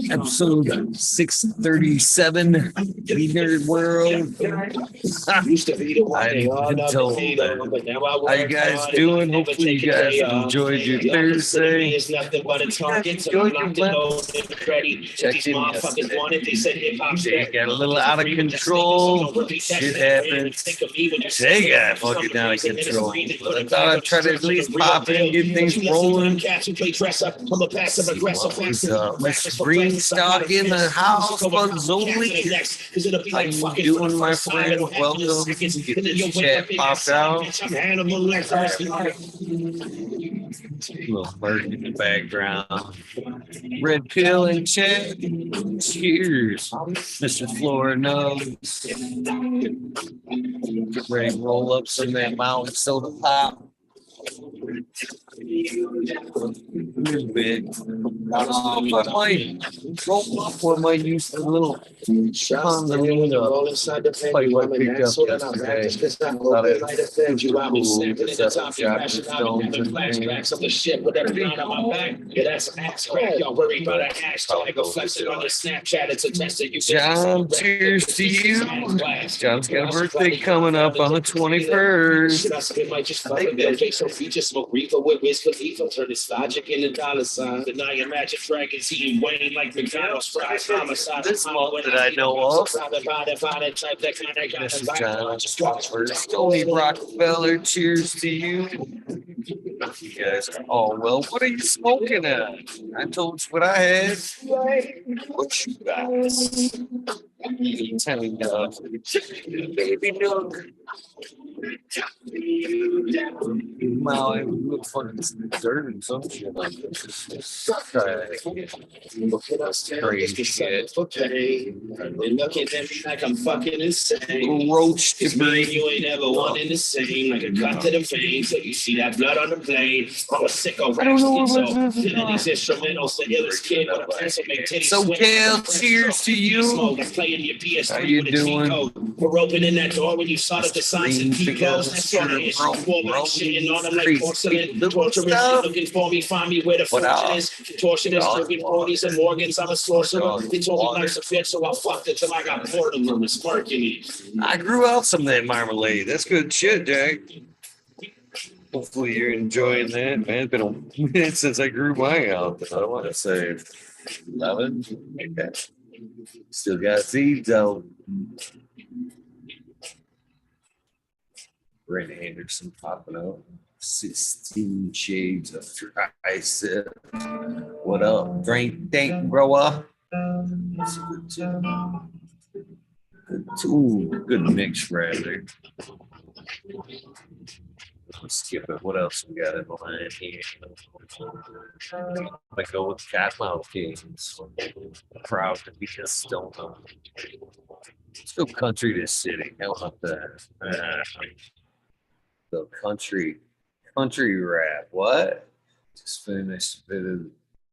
Episode 637 WEedNERdWorld. I'm told how you guys doing? Hopefully you guys enjoyed your Thursday. Checked in yesterday. They got a little out of control. Shit happens. They got fucking out of control. But I thought I'd try to at least pop in, get things rolling. Mr. Greenstock in the house, Buzzoli. How you doing, my friend? Welcome. Get the chat popped out. A little bird in the background. Red pill and chat. Cheers, Mr. Florida. Get ready to roll up some of that mountain soda pop. A little bit. I might roll up or might use a little condomina pipe I picked up yesterday. Thought it was John, cheers to you. John's got a birthday coming up on the 21st. Smoke reefer with Wiz Khalifa, turn his logic into dollar sign. Denying magic dragons, eating Wayne like McDonald's fries. Homicide. This month that I know of. This is John. Stoney Rockafeller, cheers to you. You guys are all well. What are you smoking at? I told you what I had. What you got? Tell me now. Baby Nook. Wow, it looks like it's dirt and some shit like this. Crazy shit. And look at them like I'm fucking insane. Roach debris. You ain't ever one in the same. Like a cut to the vein. So you see that blood on the blade. I'm a sicko rap. So these instrumentals, the illest kid. Socal, cheers to you. How you doing? We're opening that door when you saw the signs and keep closed. That's all the issue. Shitting on them like porcelain. Torturers looking for me, find me where the fortune is. Contortionists drinking ponies and Morgans. I'm a sorcerer. They told me life's a fit, so I fucked it till I got bored of them. It's Mercury. I grew out some of that marmalade. That's good shit, Jack. Hopefully you're enjoying that, man. It's been a minute since I grew mine out. I don't want to say 11. Okay. Still got seeds out. Brent Anderson popping out. 16 shades of tricep. What up? Drink, think, grower. That's a good tune. Good tune. Good mix, rather. Let's skip it. What else we got in the line here? I go with Cottonmouth Kings. Proud to be a stoner. Let's go country to city. How about that? The country rap. What? Just finished a bit of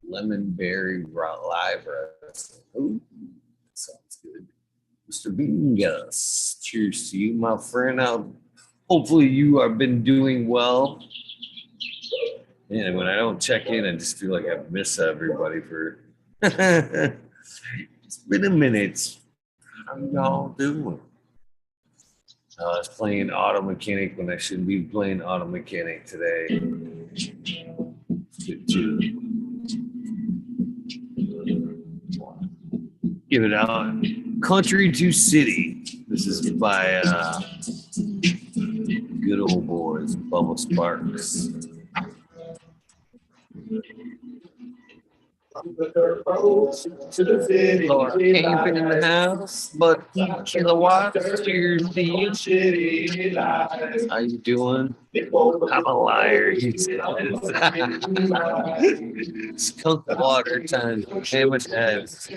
lemon berry live wrestling. Ooh, that sounds good. Mr. Bingus, cheers to you, my friend. Hopefully you have been doing well. And when I don't check in, I just feel like I miss everybody for it's been a minute. How y'all doing? I was playing auto mechanic when I shouldn't be playing auto mechanic today. Give it out. Country to City. This is by good old boys, Bubba Sparks. Laura camping in the house, but kilowatts, cheers to you. How you doing? I'm a liar, he says. Skunk water time. Sandwich heads.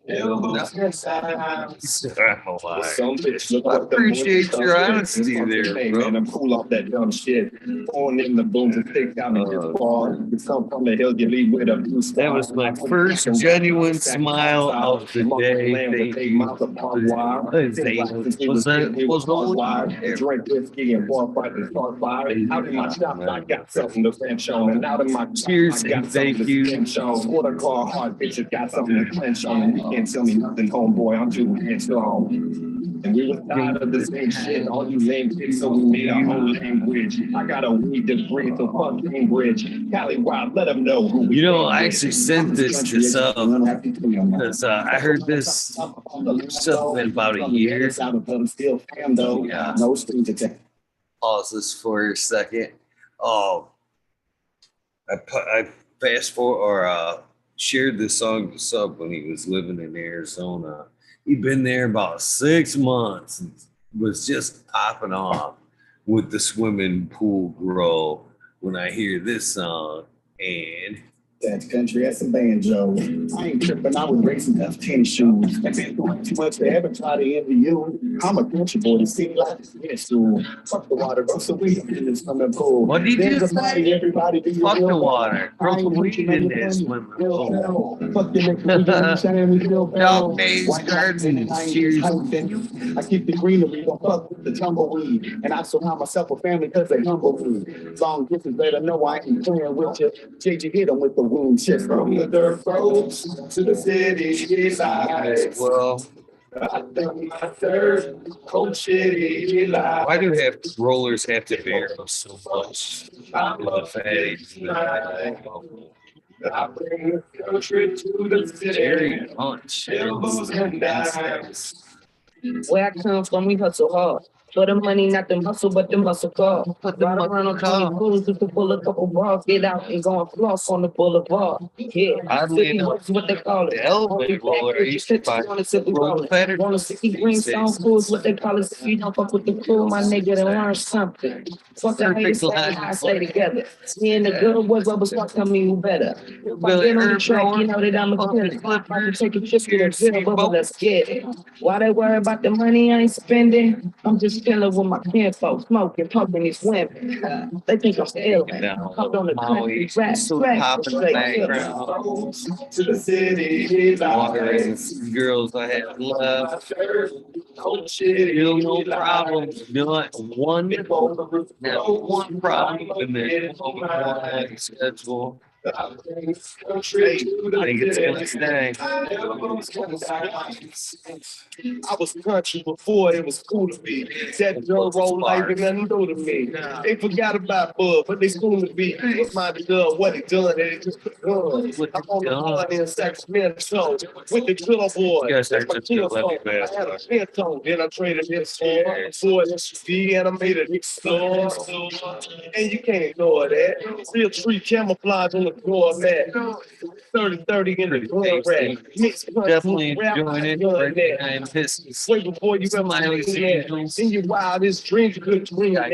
Appreciate your honesty there, bro. I'm cool off that dumb shit. Pouring in the booms and thick down in his bar. You come from the hill, you leave with a blue star. That was my first genuine smile of the day. Drink whiskey and bar fight and start fire. Out in my shop, I got something to bench on. And out in my cheers and thank you. Squad a car hard bitches got something to clench on. And you can't tell me nothing, homeboy. I'm too headstrong. And we were tired of the same shit. All you lame kids, so we made our own language. I got a weed degree, so fuck Cambridge. Cali Wild, let them know who we. You know, I actually sent this to Sub because I heard this something about a year. Yeah. Pause this for a second. Oh, I fast forward or shared this song to Sub when he was living in Arizona. He'd been there about 6 months and was just popping off with the swimming pool grow when I hear this song. And that's country, that's a banjo. I ain't tripping, I was racing tough tennis shoes. I've been doing too much to ever try to envy you. I'm a country boy, the city life is in school. Fuck the water, grow some weed in this swimming pool. What did you say? Everybody do fuck the water, grow some weed in this swimming pool. Fuck the nigga, we feel Dog days, garden, cheers. I keep the greenery, don't fuck with the tumbleweed. And I surround myself with family because they humble me. Long distance, better know I ain't playing with you. JJ hit them with the wound shit from the dirt roads to the city lights. Well, I done my third cold city life. Why do rollers have to bear so much? I bring the country to the city. Elbows and dimes. Where I come from, we hustle hard. For the money, not the muscle, but the muscle car. Put the money on 20 fools to pull a couple bars, get out and go and floss on the boulevard. Yeah, city works what they call it. Elevator roller, you should buy on the city roller. On the 60 green stone fools, what they call it. If you don't fuck with the crew, my nigga, then learn something. Fuck the haters, I stay together. Me and the good boys, rubber start tell me who better. If I get on the track, you know that I'm a killer. I can take a trip to the zero, but let's get it. Why they worry about the money I ain't spending? I'm just chilling with my kinfolk, smoking, pumping these women. They think I'm stealing. Hopped on the country, rap, to the city, watering girls I had left. Still no problem. Not one problem in the schedule. I think it's gonna stay. I was country before it was cool to be. That girl roll life and nothing new to me. They forgot about Bud, but they cool to be. It's my girl, what it done, and it just done. I'm on the blood in Sacramento with the good boy. Yes, that's my kill song. I had a phantom, then I traded this for SUV and I made it explore. And you can't ignore that. Real tree camouflage on the floor, man. 30-30 in the door rack. Definitely enjoying it. Right this way before you ever in your wildest dreams, you could dream that.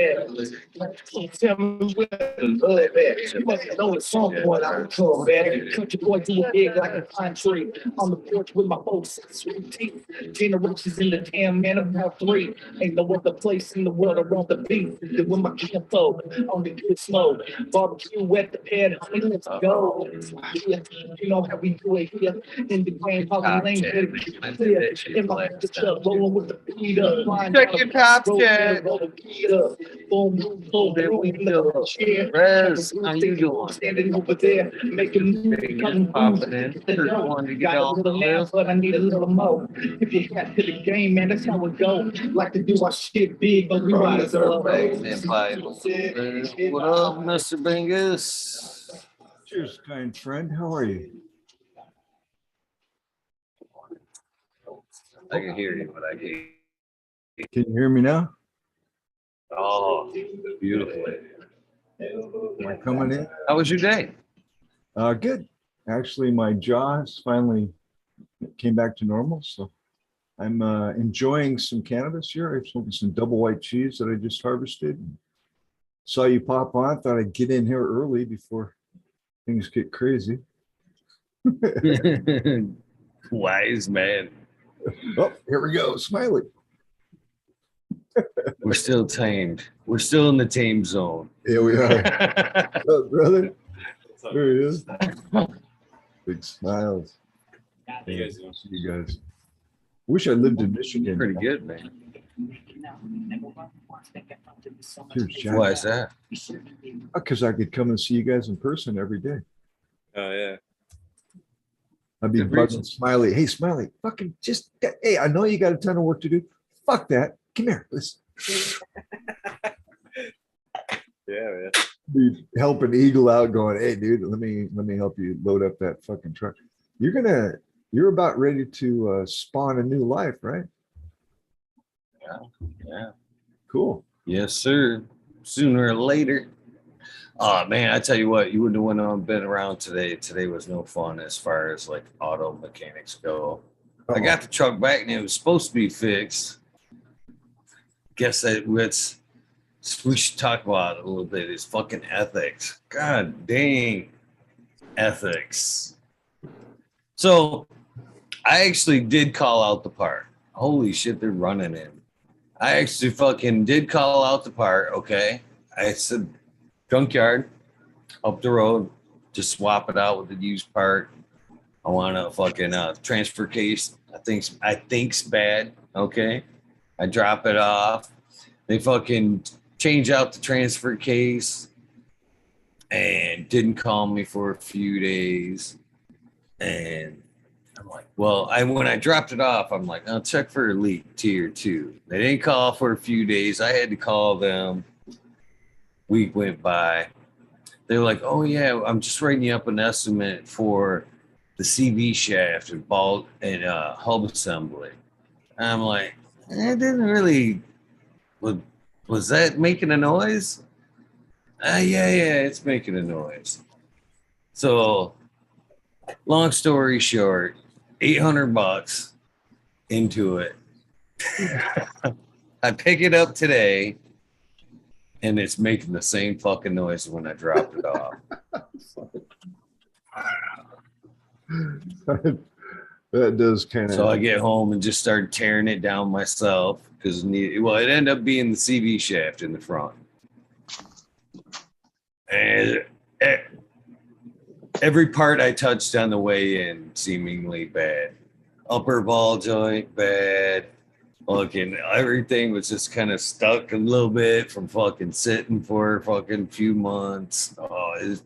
Tell me where the love at. You must know at some point I would come back. Cut your boy to a big like a pine tree. On the porch with my folks, sweet teeth. Generations in the damn man about 3. Ain't no other place in the world I want to be than with my kinfolk on the good smoke. Barbecue at the pad, let's go. You know how we do it here in the game. In my truck, rolling with the beat up. Check your top check. Boom, boom, Rez, how you doing? Standing over there, making popping in. But I need a little more. If you got to the game, man, that's how it goes. Like to do our shit big, but we ride as our way. What up, Mr. Bingus? Cheers, kind friend. How are you? I can hear you, but I can't. Can you hear me now? Oh, beautiful. Am I coming in? How was your day? Good. Actually, my jaw has finally came back to normal, so I'm enjoying some cannabis here. I'm smoking some double white cheese that I just harvested. Saw you pop on. Thought I'd get in here early before things get crazy. Wise man. Oh, here we go. Smiley. We're still tamed. We're still in the tame zone. Here we are. What's up, brother? There he is. Big smiles. You guys. Wish I lived in Michigan. Pretty good, man. Here's Jack. Why is that? Because I could come and see you guys in person every day. Oh yeah. I'd be Good buzzing reason. Smiley. Hey, Smiley, fucking just, hey, I know you got a ton of work to do. Fuck that. Come here. Listen. Yeah, man. Be helping Eagle out going, hey, dude, let me help you load up that fucking truck. You're about ready to spawn a new life, right? Yeah. Cool. Yes, sir. Sooner or later. Oh man, I tell you what, you wouldn't have been around today. Today was no fun as far as like auto mechanics go. I got the truck back and it was supposed to be fixed. Guess that we should talk about it a little bit. Is fucking ethics. God dang ethics. So I actually did call out the part. Holy shit, they're running in. I actually fucking did call out the part, okay? I said, junkyard, up the road, just swap it out with the used part. I want a fucking transfer case. I think's bad, okay? I drop it off. They fucking change out the transfer case and didn't call me for a few days. And I'm like, well, when I dropped it off, I'm like, I'll check for elite tier 2. They didn't call for a few days. I had to call them. Week went by. They were like, oh yeah, I'm just writing you up an estimate for the CV shaft and bolt and hub assembly. And I'm like, it didn't really. Was that making a noise? Yeah, it's making a noise. So, long story short, $800 into it. I pick it up today, and it's making the same fucking noise when I dropped it off. That does kind of. So I get home and just started tearing it down myself because it ended up being the CV shaft in the front. And every part I touched on the way in seemingly bad. Upper ball joint bad. Fucking everything was just kind of stuck a little bit from fucking sitting for a fucking few months. Oh, it was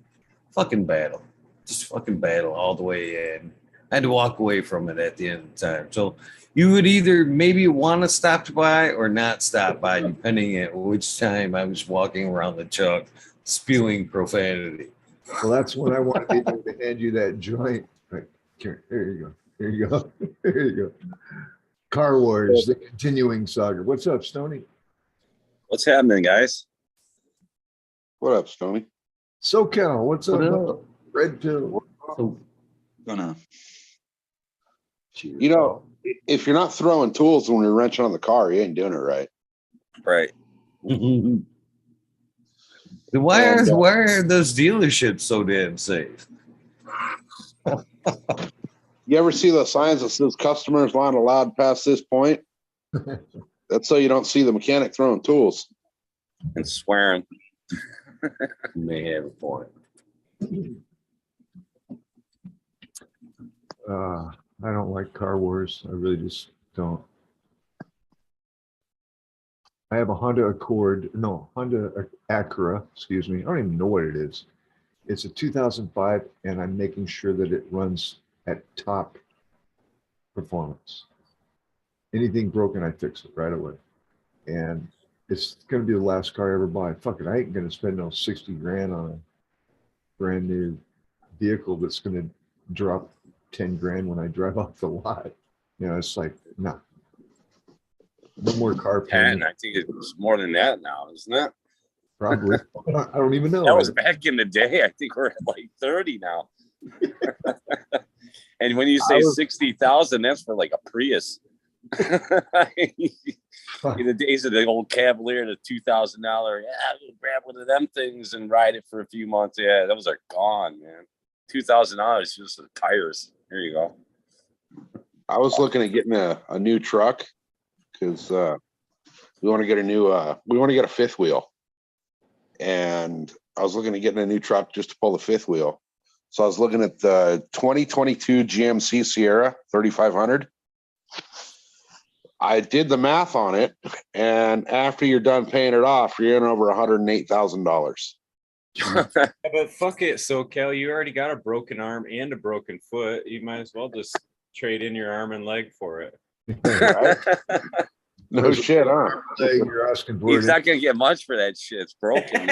fucking battle. Just fucking battle all the way in. I had to walk away from it at the end of the time. So you would either maybe want to stop by or not stop by, depending at which time I was walking around the truck spewing profanity. Well, that's when I wanted to be able to hand you that joint. Right. Here you go. Here you go. Here you go. Car Wars, the continuing saga. What's up, Stoney? What's happening, guys? What up, Stoney? Socal, what's up? What up? Red pill. So, Gonna. You know, if you're not throwing tools when you're wrenching on the car, you ain't doing it right. Right. why are those dealerships so damn safe? You ever see the signs that says customers not allowed past this point? That's so you don't see the mechanic throwing tools. And swearing. You may have a point. I don't like Car Wars. I really just don't. I have a Honda Acura, excuse me. I don't even know what it is. It's a 2005, and I'm making sure that it runs at top performance. Anything broken, I fix it right away. And it's going to be the last car I ever buy. Fuck it, I ain't going to spend no 60 grand on a brand new vehicle that's going to drop 10 grand when I drive off the lot. You know, it's like, nah. No more car payment. 10. I think it's more than that now, isn't it? Probably. I don't even know. That was back in the day. I think we're at like 30 now. And when you say 60,000, that's for like a Prius. In the days of the old Cavalier, the $2,000, I'll grab one of them things and ride it for a few months. Yeah, those are gone, man. $2,000 just the tires. Here you go. I was looking at getting a new truck because we want to get a fifth wheel. And I was looking at getting a new truck just to pull the fifth wheel. So I was looking at the 2022 GMC Sierra 3500. I did the math on it, and after you're done paying it off, you're in over $108,000. Yeah, but fuck it, Socal. You already got a broken arm and a broken foot. You might as well just trade in your arm and leg for it. Right? No shit, huh? You're asking for He's it. not gonna get much for that shit. It's broken.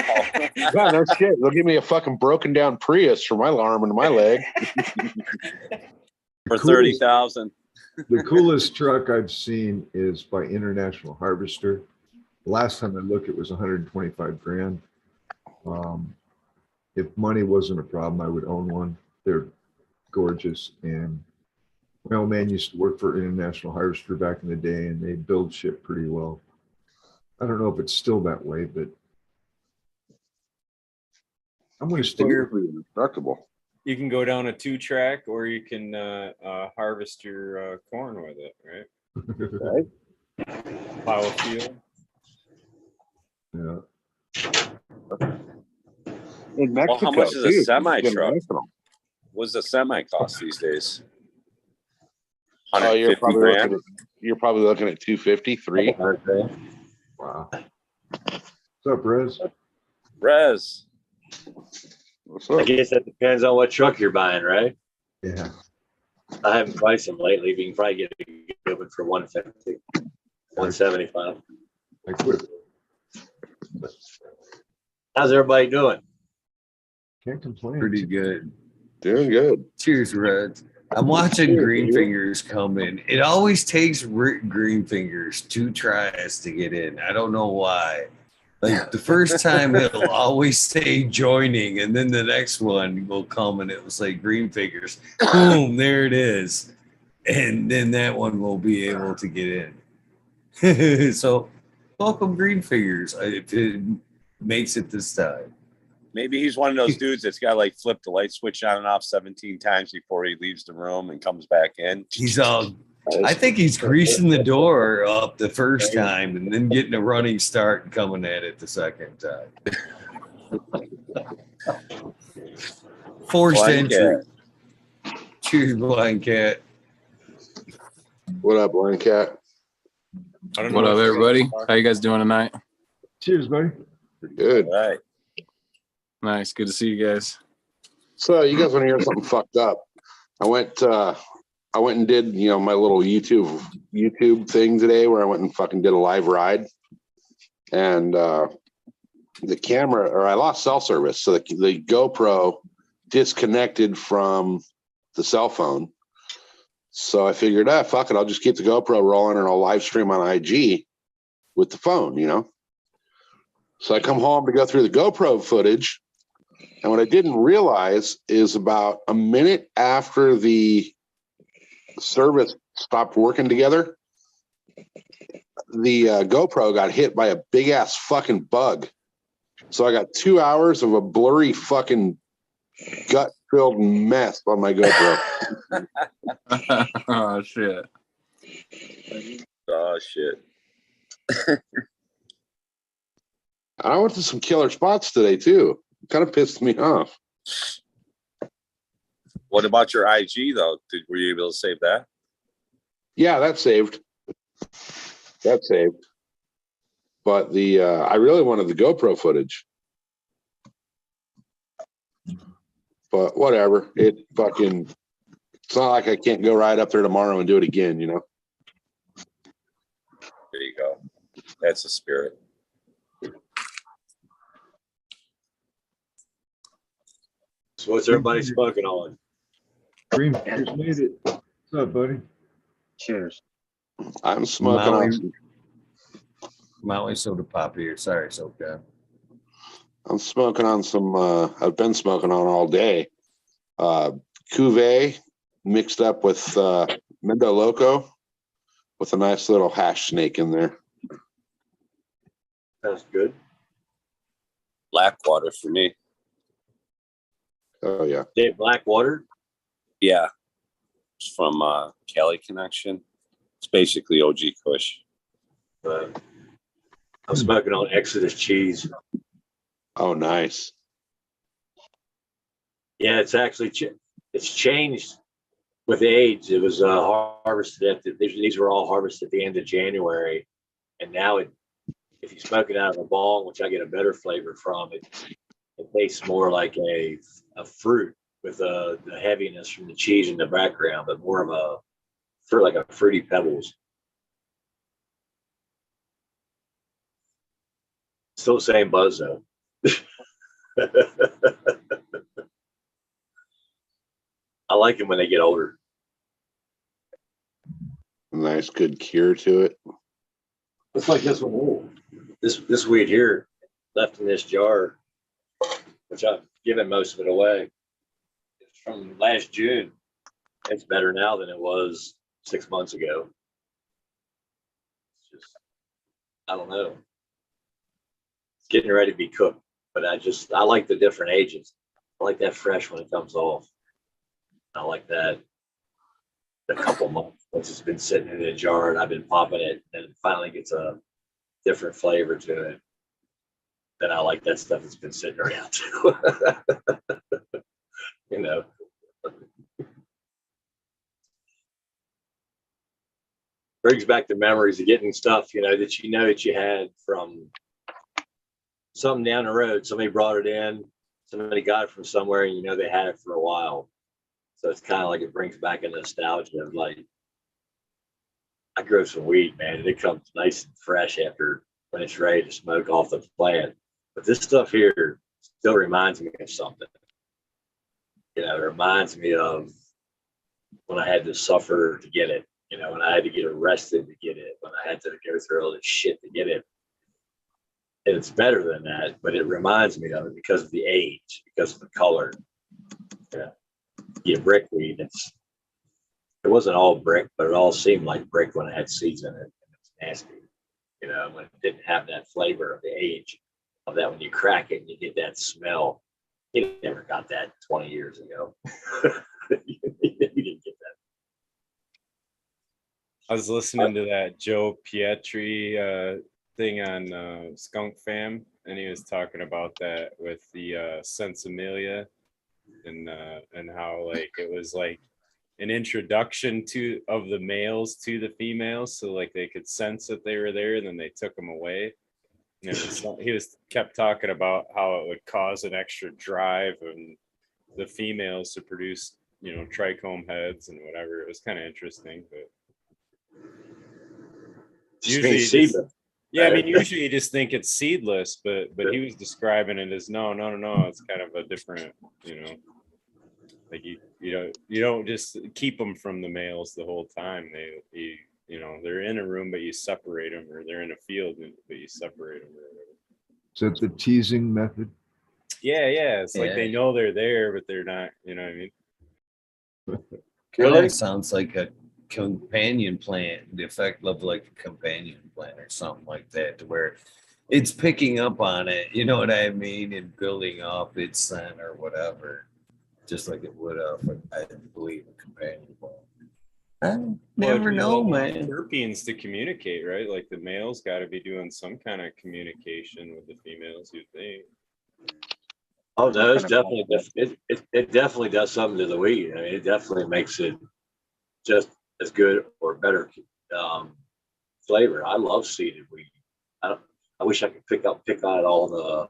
Yeah, no shit. They'll give me a fucking broken down Prius for my arm and my leg. For 30,000. The coolest truck I've seen is by International Harvester. Last time I looked, it was 125 grand. If money wasn't a problem, I would own one. They're gorgeous. And my old man used to work for International Harvester back in the day, and they build shit pretty well. I don't know if it's still that way, but I'm going to stay here. Indestructible. You can go down a 2-track, or you can harvest your corn with it, right? Right? Plow a field. Yeah. In Well, Mexico, how much is a too. semi It's truck? international. What does a semi cost these days? Oh, 150 grand. You're probably looking at 250, 3. Wow. What's up, Rez? Rez. What's I up? guess that depends on what truck you're buying, right? Yeah. I haven't priced them lately, but you can probably get a good one for 150, 175. I quit. How's everybody doing? Can't complain. Pretty good. Doing good. Cheers, Red. I'm watching Greenfingers come in. It always takes Greenfingers 2 tries to get in. I don't know why. Like the first time it'll always say joining, and then the next one will come and it will say Greenfingers. Boom, there it is. And then that one will be able to get in. So welcome Greenfingers if it makes it this time. Maybe he's one of those dudes that's got to like flip the light switch on and off 17 times before he leaves the room and comes back in. He's I think he's greasing the door up the first time and then getting a running start and coming at it the second time. Forced entry. Cheers, Blind Cat. What up, Blind Cat? What up, everybody? How you guys doing tonight? Cheers, buddy. Good. All right. Nice. Good to see you guys. So you guys want to hear something fucked up? I went and did, my little YouTube thing today where I went and fucking did a live ride. And the camera, or I lost cell service. So the GoPro disconnected from the cell phone. So I figured, fuck it, I'll just keep the GoPro rolling and I'll live stream on IG with the phone, So I come home to go through the GoPro footage. And what I didn't realize is about a minute after the service stopped working together, the GoPro got hit by a big ass fucking bug. So I got 2 hours of a blurry fucking gut filled mess on my GoPro. Oh shit. Oh, shit. I went to some killer spots today too. It kind of pissed me off. What about your IG, though? Were you able to save that? Yeah, that's saved. That's saved. But I really wanted the GoPro footage. But whatever. It's not like I can't go right up there tomorrow and do it again, There you go. That's the spirit. So what's everybody smoking on? Greenfingers made it. What's up, buddy? Cheers. I'm smoking on Maui soda pop here. Sorry, Soca. I'm smoking on some I've been smoking on all day. Cuvée mixed up with Mendo Loco with a nice little hash snake in there. Sounds good. Blackwater for me. Oh yeah. Dave Blackwater. Yeah. It's from Cali Connection. It's basically OG Kush. I'm smoking on Exodus cheese. Oh, nice. Yeah, it's actually it's changed with age. It was harvested these were all harvested at the end of January, and now if you smoke it out of a bong, which I get a better flavor from, it tastes more like a fruit with the heaviness from the cheese in the background, but more of a like a fruity pebbles. Still the same buzz though. I like them when they get older. Nice, good cure to it. It's like this one. This weed here, left in this jar, which I've given most of it away. It's from last June. It's better now than it was 6 months ago. It's just, I don't know. It's getting ready to be cooked, but I like the different ages. I like that fresh when it comes off. I like that a couple months once it's been sitting in a jar and I've been popping it, and it finally gets a different flavor to it. Then I like that stuff that's been sitting around too. You know. Brings back the memories of getting stuff, that you had from something down the road. Somebody brought it in, somebody got it from somewhere, and they had it for a while. So it's kind of like it brings back a nostalgia of like, I grow some weed, man, and it comes nice and fresh when it's ready to smoke off the plant. But this stuff here still reminds me of something. It reminds me of when I had to suffer to get it. When I had to get arrested to get it, when I had to go through all this shit to get it. And it's better than that, but it reminds me of it because of the age, because of the color. Yeah, brick weed. It wasn't all brick, but it all seemed like brick when it had seeds in it. And it's nasty, when it didn't have that flavor of the age of that. When you crack it, and you get that smell. You never got that 20 years ago. You didn't get that. I was listening to that Joe Pietri thing on Skunk Fam, and he was talking about that with the Sensimilia, and how like it was like an introduction of the males to the females, so like they could sense that they were there, and then they took them away. And he kept talking about how it would cause an extra drive and the females to produce, trichome heads and whatever. It was kind of interesting, but usually usually you just think it's seedless, but he was describing it as no, it's kind of a different, like you don't just keep them from the males the whole time. They're in a room, but you separate them, or they're in a field, but you separate them. Or whatever. So it's the teasing method. Yeah. It's like they know they're there, but they're not. You know what I mean? Really sounds like a companion plant, the effect of like a companion plant or something like that, to where it's picking up on it, you know what I mean, and building up its scent or whatever, just like it would I believe, a companion plant. I never know, man. Terpenes to communicate, right? Like the males got to be doing some kind of communication with the females, you think? Oh no, it's definitely it definitely does something to the weed. I mean, it definitely makes it just as good or better flavor. I love seeded weed. I wish I could pick out all the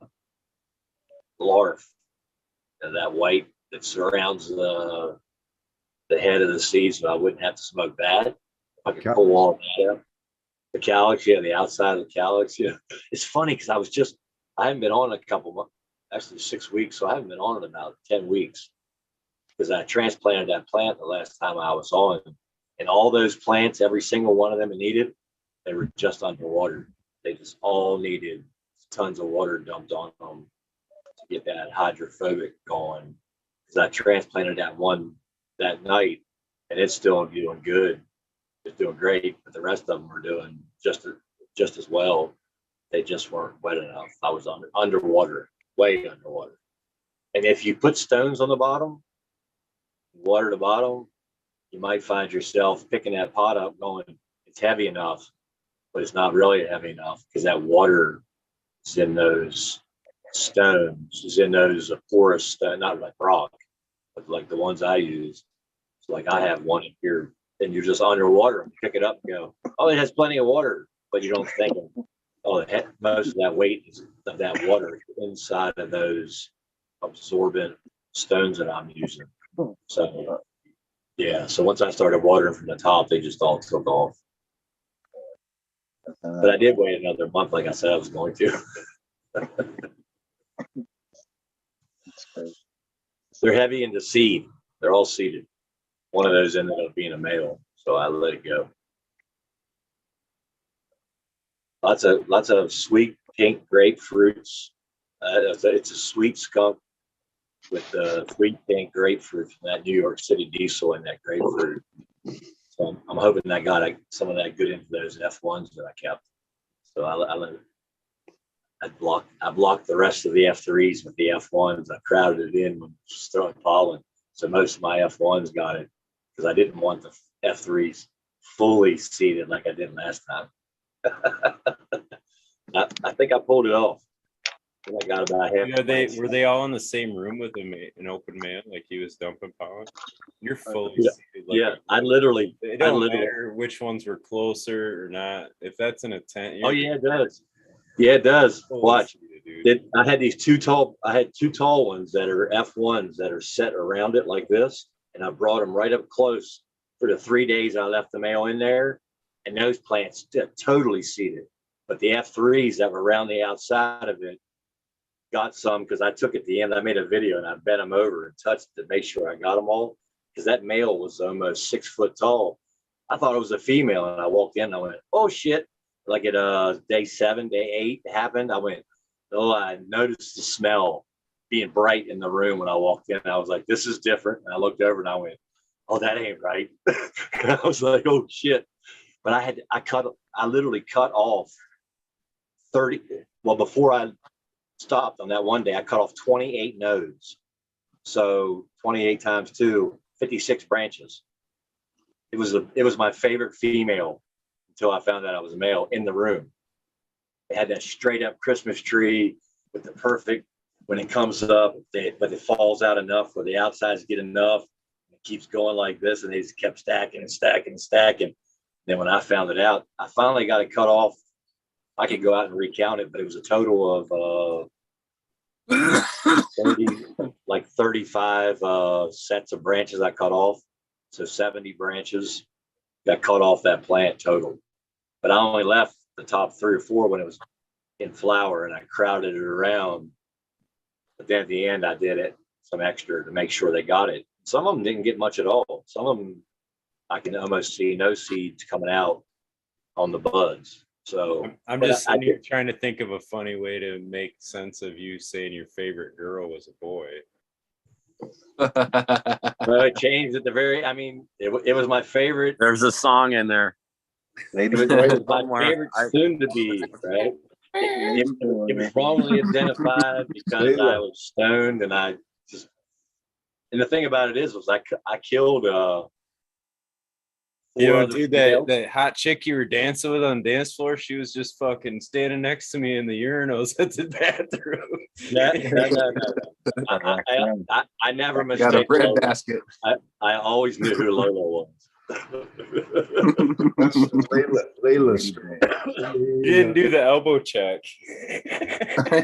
larf and that white that surrounds the head of the seed, so I wouldn't have to smoke that. I could pull all that up. The calyx, the outside of the calyx. It's funny because I haven't been on a couple months, actually 6 weeks, so I haven't been on it about 10 weeks because I transplanted that plant the last time I was on, and all those plants, every single one of them needed, they were just underwater. They just all needed tons of water dumped on them to get that hydrophobic going. Because I transplanted that one that night, and it's still doing good. It's doing great, but the rest of them were doing just as well. They just weren't wet enough. I was underwater, way underwater. And if you put stones on the bottom, water the bottom, you might find yourself picking that pot up going, it's heavy enough, but it's not really heavy enough because that water is in those stones, is in those porous stone, not like rock, but like the ones I use. It's like I have one in here, and you're just underwater and pick it up and go, oh, it has plenty of water, but you don't think, oh, most of that weight of that water inside of those absorbent stones that I'm using. So yeah, so once I started watering from the top, they just all took off. But I did wait another month, like I said I was going to. They're heavy into seed. They're all seeded. One of those ended up being a male, so I let it go. Lots of sweet pink grapefruits. It's a sweet skunk with the sweet pink grapefruit from that New York City diesel and that grapefruit. So I'm hoping that got some of that good into those F1s that I kept. So I blocked the rest of the F3s with the F1s. I crowded it in when just throwing pollen. So most of my F1s got it because I didn't want the F3s fully seeded like I did last time. I think I pulled it off. I got about half. Were they all in the same room with an open man, like he was dumping pollen? You're fully seated. Like yeah, I literally. It don't matter which ones were closer or not. If that's in a tent. Oh yeah, it does. Yeah, it does. Watch. I had two tall ones that are F1s that are set around it like this, and I brought them right up close for the 3 days I left the male in there, and those plants totally seeded. But the F3s that were around the outside of it got some because I took at the end. I made a video and I bent them over and touched to make sure I got them all because that male was almost 6 foot tall. I thought it was a female, and I walked in and I went, oh shit. Like at day 7, day 8 happened. I went, oh, I noticed the smell being bright in the room when I walked in. I was like, this is different. And I looked over and I went, oh, that ain't right. I was like, oh shit. But I literally cut off 30. Well, before I stopped on that one day, I cut off 28 nodes. So 28 times 2, 56 branches. It was my favorite female until I found out I was a male in the room. It had that straight up Christmas tree with the perfect, when it comes up, but it falls out enough where the outsides get enough. It keeps going like this, and they just kept stacking and stacking and stacking. Then when I found it out, I finally got it cut off. I could go out and recount it, but it was a total of 35 sets of branches I cut off. So 70 branches got cut off that plant total. But I only left the top 3 or 4 when it was in flower, and I crowded it around. But then at the end, I did some extra to make sure they got it. Some of them didn't get much at all. Some of them, I can almost see no seeds coming out on the buds. So I'm just trying to think of a funny way to make sense of you saying your favorite girl was a boy. Well, it changed at the very. I mean, it was my favorite. There's a song in there. It was my favorite soon to be, right? It was wrongly identified because I was stoned, and and the thing about it was I killed dude, that hot chick you were dancing with on the dance floor, she was just fucking standing next to me in the urinals at the bathroom. No. I never mistaken. Got a bread basket. I always knew who Lola was. Layla. You didn't do the elbow check.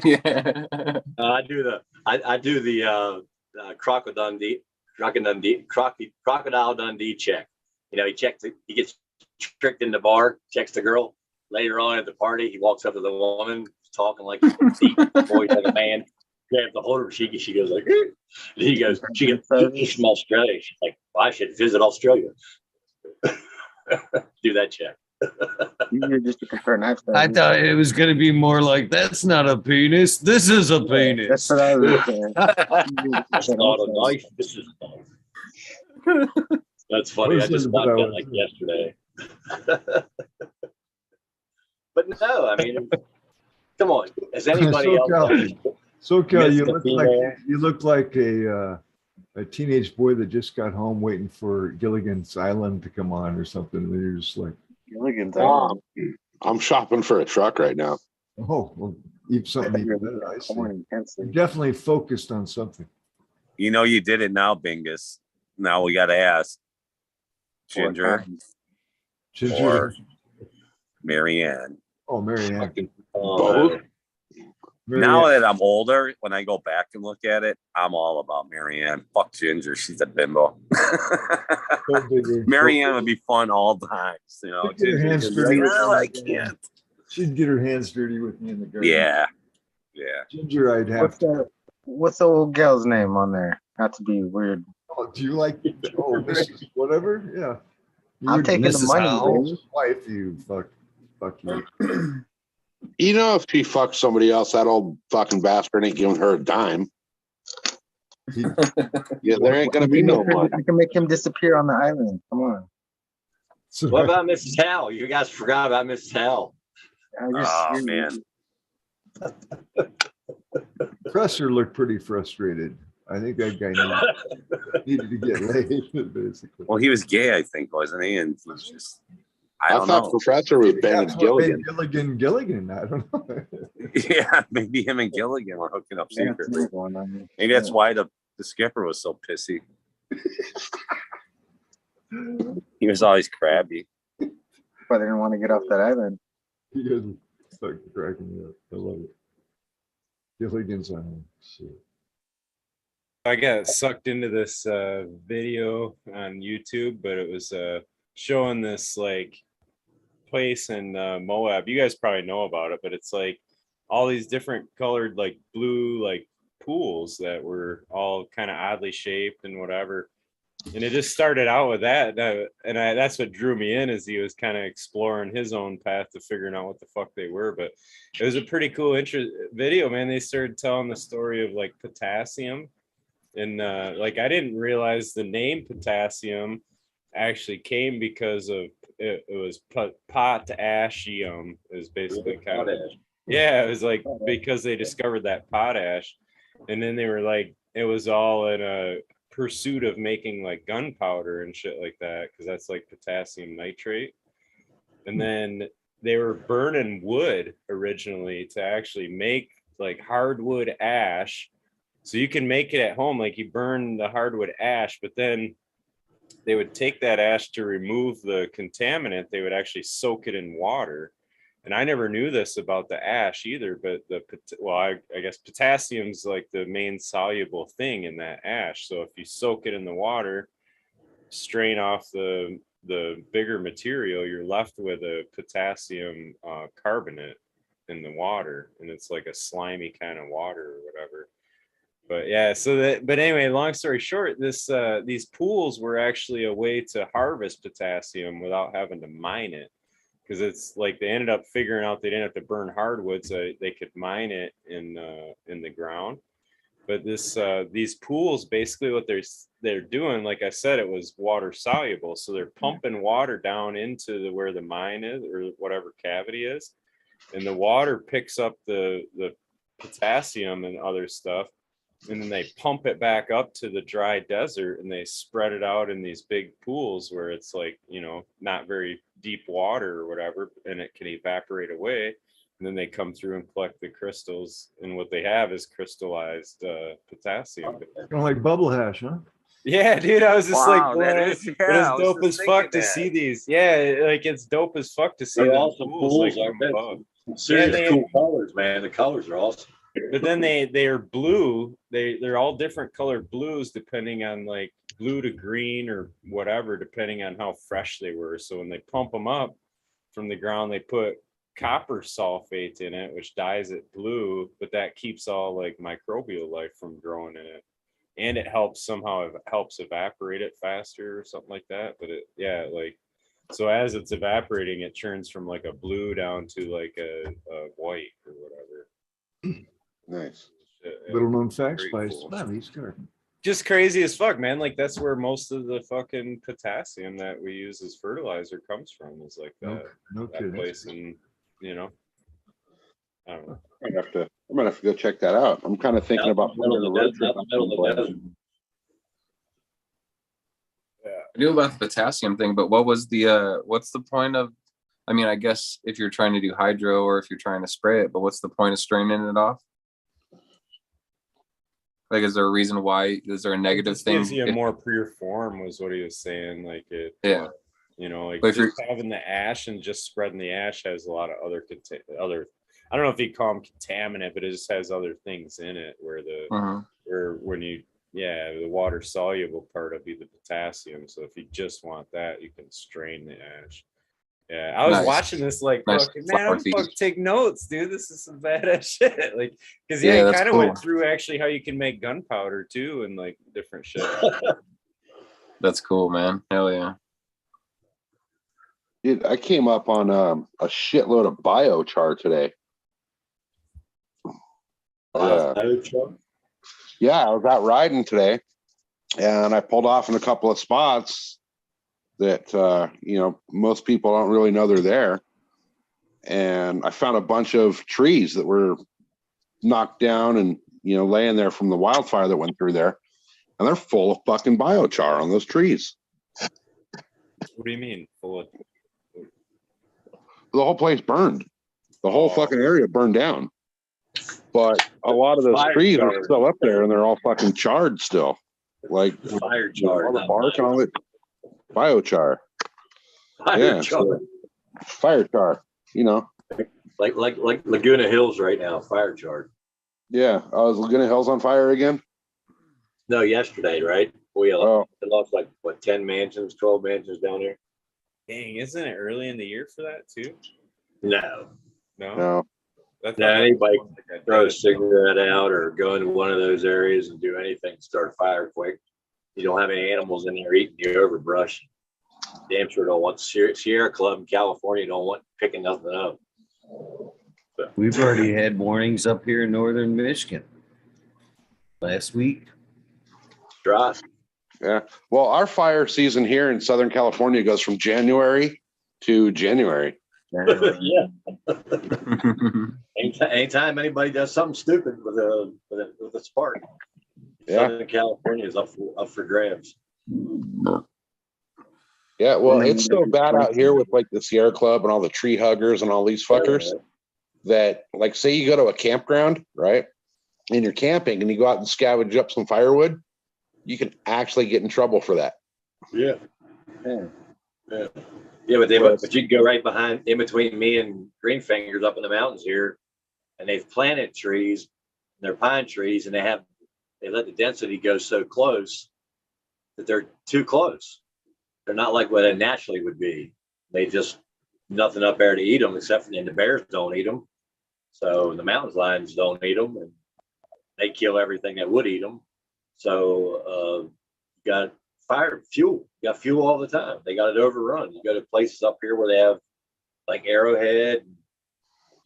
Yeah. I do the Crocodile Dundee check. You know, he gets tricked in the bar, checks the girl. Later on at the party, he walks up to the woman, talking like a boy, like a man. Grabs the holder, she goes like, and he goes, she's from Australia. She's like, well, I should visit Australia. Do that check. I thought it was going to be more like, that's not a penis. This is a penis. That's what I was saying. That's not a knife. This is a knife. That's funny. I just got that like yesterday. But no, I mean, come on. Has anybody else? Socal, you look like a a teenage boy that just got home waiting for Gilligan's Island to come on or something. And you're just like, Gilligan's Island. I'm shopping for a truck right now. oh, well, eat something even better. I see. Intensely. You're definitely focused on something. You know, you did it now, Bingus. Now we got to ask Ginger or Marianne. Oh, Marianne. Both. Now that I'm older, when I go back and look at it, I'm all about Marianne. Fuck Ginger, she's a bimbo. Marianne would be fun all times, you know. I can't. She'd get her hands dirty with me in the garden. Yeah. Ginger, I'd have. What's the old gal's name on there? Not to be weird. Oh, do you like Mrs. whatever? Yeah. I'm taking the money. Wife, you fuck you. You know, if she fucks somebody else, that old fucking bastard ain't giving her a dime. Yeah, there ain't gonna be no money. I can make him disappear on the island. Come on. What about Mrs. Hell? You guys forgot about Mrs. Hell. Oh man. Presser looked pretty frustrated. I think that guy needed to get laid, basically. Well, he was gay, I think, wasn't he? And he was just, I thought know. Professor was banging Gilligan. Gilligan. I don't know. Yeah, maybe him and Gilligan were hooking up secretly. Maybe that's why the skipper was so pissy. He was always crabby. But they didn't want to get off that island. He guys start cracking me up. I love it. Gilligan's Island. Shit. I got sucked into this video on YouTube, but it was showing this like place in Moab. You guys probably know about it, but it's like all these different colored like blue like pools that were all kind of oddly shaped and whatever. And it just started out with that, and that's what drew me in, as he was kind of exploring his own path to figuring out what the fuck they were. But it was a pretty cool video, man. They started telling the story of like potassium, and like I didn't realize the name potassium actually came because of it was potassium is basically kind of, yeah, it was like because they discovered that potash, and then they were like, it was all in a pursuit of making like gunpowder and shit like that, because that's like potassium nitrate. And then they were burning wood originally to actually make like hardwood ash, so you can make it at home. Like you burn the hardwood ash, but then they would take that ash to remove the contaminant. They would actually soak it in water. And I never knew this about the ash either, but I guess potassium's like the main soluble thing in that ash. So if you soak it in the water, strain off the bigger material, you're left with a potassium carbonate in the water, and it's like a slimy kind of water or whatever. But yeah, but anyway, long story short, these pools were actually a way to harvest potassium without having to mine it. Because it's like they ended up figuring out they didn't have to burn hardwood, so they could mine it in the ground. But these pools, basically what they're doing, like I said, it was water soluble, so they're pumping water down into where the mine is or whatever cavity is, and the water picks up the potassium and other stuff, and then they pump it back up to the dry desert, and they spread it out in these big pools where it's like, you know, not very deep water or whatever, and it can evaporate away, and then they come through and collect the crystals, and what they have is crystallized potassium. Kind of like bubble hash, huh? Yeah, dude, I was just Wow, like, it's dope as fuck to see these. Yeah, like it's dope as fuck to see They're the awesome pools, like, serious cool colors, man. The colors are awesome. But then they are blue. They're all different colored blues depending on like blue to green or whatever, depending on how fresh they were. So when they pump them up from the ground, they put copper sulfate in it, which dyes it blue, but that keeps all like microbial life from growing in it. And it helps evaporate it faster or something like that. But so as it's evaporating, it turns from like a blue down to like a white or whatever. Nice. Little known facts by cool. Smiley's garden. Just crazy as fuck, man. Like that's where most of the fucking potassium that we use as fertilizer comes from, is like that, No that kidding. place. And you know, I don't know. I'm gonna have to go check that out. I'm kind of thinking about middle of the desert. knew about the potassium thing, but what was the what's the point of? I mean, I guess if you're trying to do hydro or if you're trying to spray it, but what's the point of straining it off? Like, is there a reason why? Is there a negative thing? Gives you a more pure form, was what he was saying. Like it, yeah. You know, like But just having the ash and just spreading the ash has a lot of other I don't know if you call them contaminant, but it just has other things in it where where when you the water soluble part of the potassium. So if you just want that, you can strain the ash. Yeah, I was watching this like, fucking, man, I'm fucking take notes, dude. This is some badass shit. Like, because he kind of went through actually how you can make gunpowder too, and like different shit. That's cool, man. Hell yeah. Dude, I came up on a shitload of biochar today. Yeah, I was out riding today, and I pulled off in a couple of spots that most people don't really know they're there. And I found a bunch of trees that were knocked down and laying there from the wildfire that went through there, and they're full of fucking biochar on those trees. What do you mean full of? The whole place burned. The whole fucking area burned down. But a lot of those trees are still up there, and they're all fucking charred still. Like fire char, all the bark and all it. Biochar. Fire char. Like Laguna Hills right now, fire char. Yeah, was Laguna Hills on fire again? No, yesterday, right? We lost like 10 mansions, 12 mansions down there. Dang, isn't it early in the year for that too? No. Anybody can throw a cigarette out or go into one of those areas and do anything, start a fire quick. You don't have any animals in there eating the overbrush. Damn sure don't want Sierra Club in California don't want picking nothing up. So. We've already had warnings up here in northern Michigan last week. Dry. Yeah. Well, our fire season here in Southern California goes from January to January. Yeah. Anytime anybody does something stupid with a spark, Southern California is up for grabs. Yeah, well, it's so bad out here with like the Sierra Club and all the tree huggers and all these fuckers that, like, say you go to a campground, right? And you're camping and you go out and scavenge up some firewood, you can actually get in trouble for that. Yeah. But you can go right behind, in between me and Greenfingers up in the mountains here, and they've planted trees, and they're pine trees, and they let the density go so close that they're too close. They're not like what it naturally would be. They just nothing up there to eat them, and the bears don't eat them. So the mountain lions don't eat them, and they kill everything that would eat them. So you got fuel. You got fuel all the time. They got it overrun. You go to places up here where they have like Arrowhead,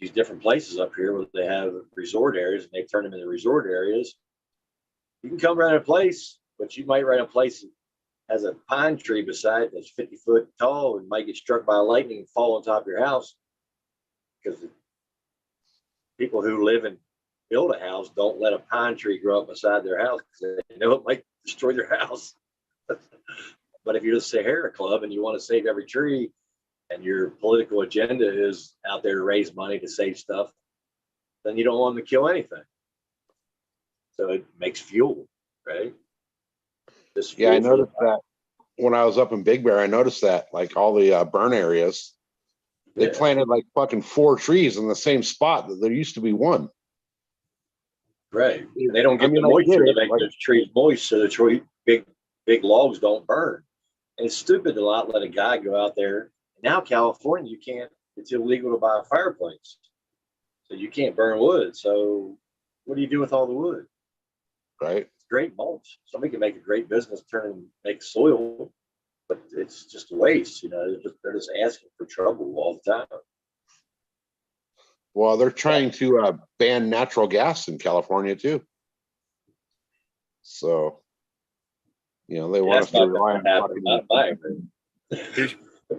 these different places up here where they have resort areas, and they turn them into resort areas. You can come around a place, but you might rent a place that has a pine tree beside that's 50 foot tall and might get struck by lightning and fall on top of your house, because people who live and build a house don't let a pine tree grow up beside their house because they know it might destroy their house. But if you're the Sahara Club and you want to save every tree, and your political agenda is out there to raise money to save stuff, then you don't want them to kill anything. So it makes fuel, right? Yeah, I noticed that when I was up in Big Bear. I noticed that, like, all the burn areas, they planted like fucking 4 trees in the same spot that there used to be one. Right. They don't get the moisture to make those trees moist, so the big logs don't burn. And it's stupid to not let a guy go out there. Now California, you can't. It's illegal to buy a fireplace, so you can't burn wood. So what do you do with all the wood? Right. Great mulch. Somebody can make a great business make soil, but it's just a waste. They're just asking for trouble all the time. Well, they're trying to ban natural gas in California too. So, they want us to rely on.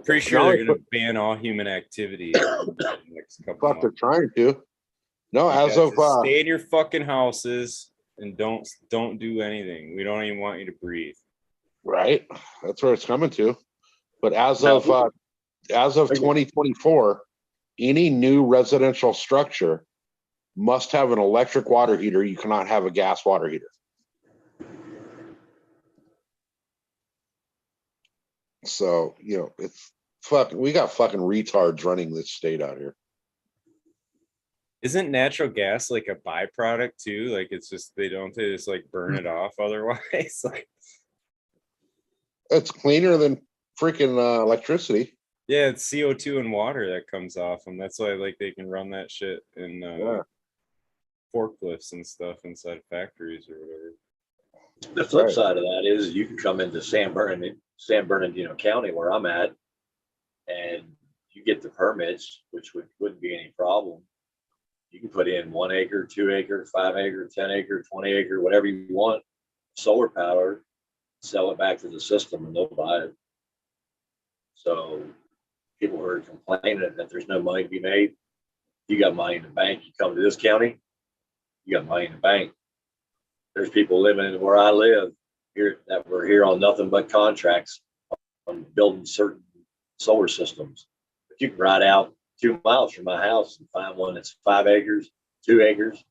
Pretty sure they're going to ban all human activity. In the next couple months. They're trying to. No, as of stay in your fucking houses. And don't do anything. We don't even want you to breathe. Right. That's where it's coming to. But as of 2024, any new residential structure must have an electric water heater. You cannot have a gas water heater. So, it's fucking, we got fucking retards running this state out here. Isn't natural gas like a byproduct too? Like it's just they just like burn it off otherwise. Like it's cleaner than freaking electricity. yeah, it's CO2 and water that comes off them. That's why like they can run that shit in forklifts and stuff inside factories or whatever. The flip side of that is you can come into San Bernardino County where I'm at, and you get the permits, which wouldn't be any problem. You can put in 1 acre, 2 acre, 5 acre, 10 acre, 20 acre, whatever you want, solar power, sell it back to the system and they'll buy it. So people who are complaining that there's no money to be made, you got money in the bank, you come to this county, you got money in the bank. There's people living where I live here that were here on nothing but contracts on building certain solar systems. But you can ride out 2 miles from my house and find one that's 5 acres, 2 acres,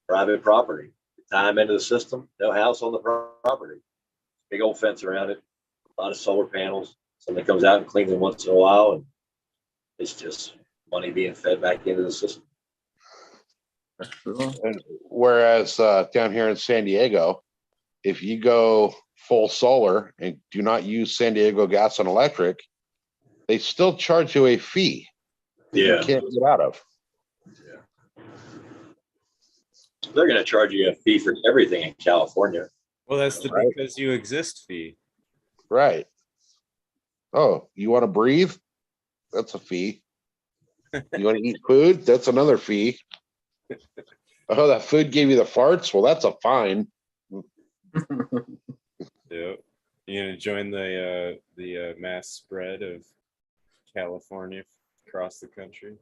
private property. Tie them into the system, no house on the property. Big old fence around it, a lot of solar panels. Somebody comes out and cleans them once in a while, and it's just money being fed back into the system. And whereas down here in San Diego, if you go full solar and do not use San Diego gas and electric, they still charge you a fee. You can't get out of. Yeah. They're going to charge you a fee for everything in California. Well, that's the because you exist fee. Right. Oh, you want to breathe? That's a fee. You want to eat food? That's another fee. Oh, that food gave you the farts? Well, that's a fine. Yeah. You gonna join the mass spread of California across the country?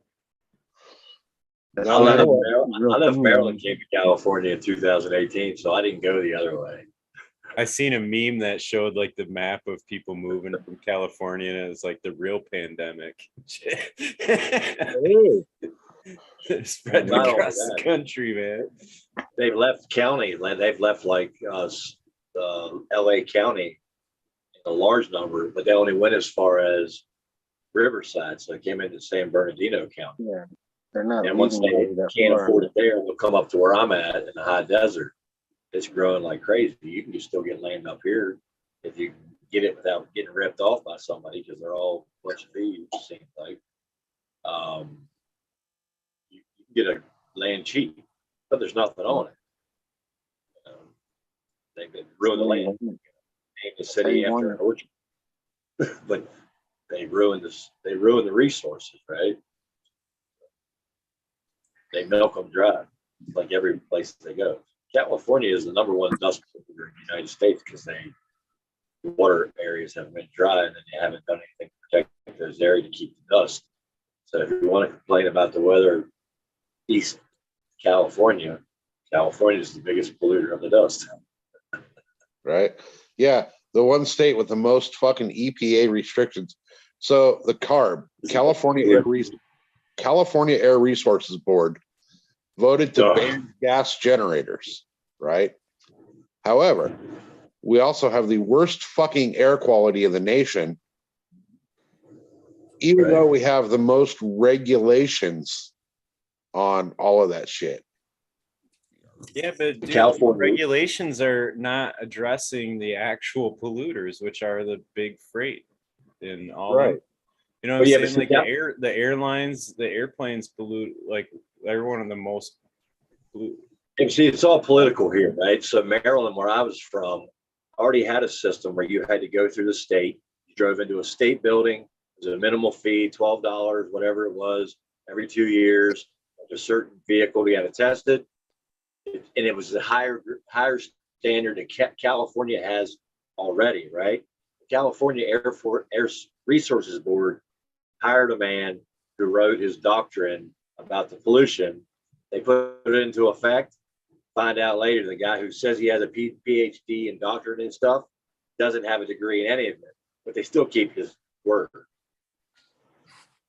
I left Maryland, came to California in 2018, so I didn't go the other way. I seen a meme that showed like the map of people moving from California, and it's like the real pandemic. Spreading across the country, man. They've left county. They've left like LA County in a large number, but they only went as far as Riverside, so they came into San Bernardino County. Yeah, they're not. And once they can't afford it there, they'll come up to where I'm at in the high desert. It's growing like crazy. You can just still get land up here if you get it without getting ripped off by somebody, because they're all a bunch of thieves, it seems like. You can get a land cheap, but there's nothing on it. They've been ruined the land. Named the city after an orchard, but they ruined this. They ruined the resources, right? They milk them dry, like every place they go. California is the #1 dust polluter in the United States because the water areas have been dry and then they haven't done anything to protect those areas to keep the dust. So if you want to complain about the weather, East California is the biggest polluter of the dust. Right? Yeah, the one state with the most fucking EPA restrictions. So the CARB, California Air Resources Board, voted to ban gas generators, right? However, we also have the worst fucking air quality in the nation, even though we have the most regulations on all of that shit. Yeah, but dude, California regulations are not addressing the actual polluters, which are the big freight and all that. You know what I'm saying? Like the airlines, the airplanes pollute, like they're one of the most polluted. And see, it's all political here, right? So Maryland, where I was from, already had a system where you had to go through the state. You drove into a state building. It was a minimal fee, $12, whatever it was, every 2 years. A certain vehicle you had to test it, and it was the higher standard that California has already, right? The California Air Resources Board hired a man who wrote his doctrine about the pollution. They put it into effect. Find out later the guy who says he has a PhD in doctrine and stuff doesn't have a degree in any of it, but they still keep his word.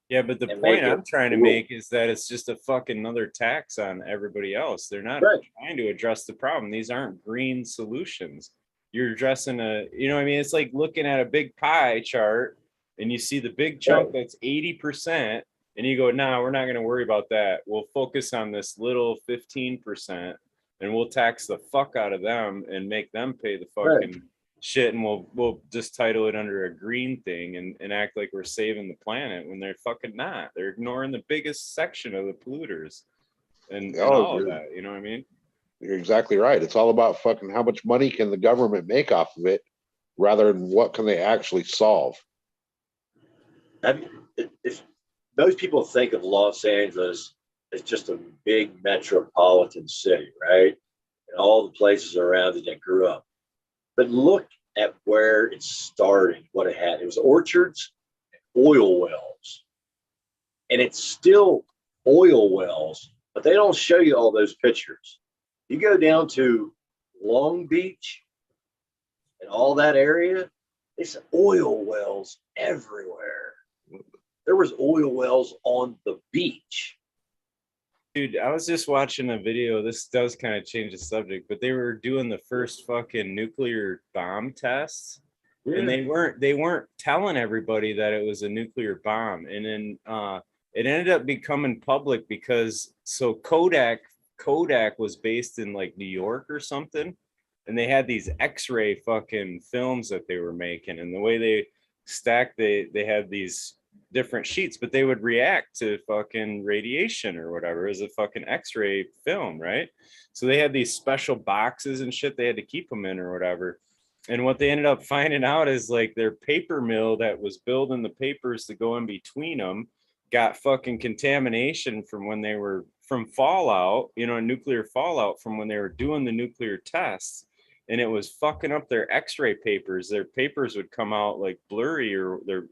Yeah, but the And point make it I'm trying to rule. make is that it's just a fucking another tax on everybody else. They're not Right. trying to address the problem. These aren't green solutions. You're addressing you know what I mean? It's like looking at a big pie chart and you see the big chunk that's 80%, and you go, nah, we're not going to worry about that. We'll focus on this little 15%, and we'll tax the fuck out of them and make them pay the fucking shit, and we'll just title it under a green thing and act like we're saving the planet when they're fucking not. They're ignoring the biggest section of the polluters and all of that. You know what I mean? You're exactly right. It's all about fucking how much money can the government make off of it, rather than what can they actually solve. Most people think of Los Angeles as just a big metropolitan city, right? And all the places around it that grew up. But look at where it started, what it had. It was orchards, oil wells. And it's still oil wells, but they don't show you all those pictures. You go down to Long Beach and all that area, it's oil wells everywhere. There was oil wells on the beach. Dude, I was just watching a video. This does kind of change the subject, but they were doing the first fucking nuclear bomb tests, and they weren't telling everybody that it was a nuclear bomb. And then it ended up becoming public because Kodak was based in like New York or something, and they had these X-ray fucking films that they were making, and the way they stacked, they had these different sheets, but they would react to fucking radiation or whatever as a fucking X-ray film, right? So they had these special boxes and shit they had to keep them in or whatever. And what they ended up finding out is like their paper mill that was building the papers to go in between them got fucking contamination from when they were from fallout, you know, nuclear fallout from when they were doing the nuclear tests. And it was fucking up their X-ray papers. Their papers would come out like blurry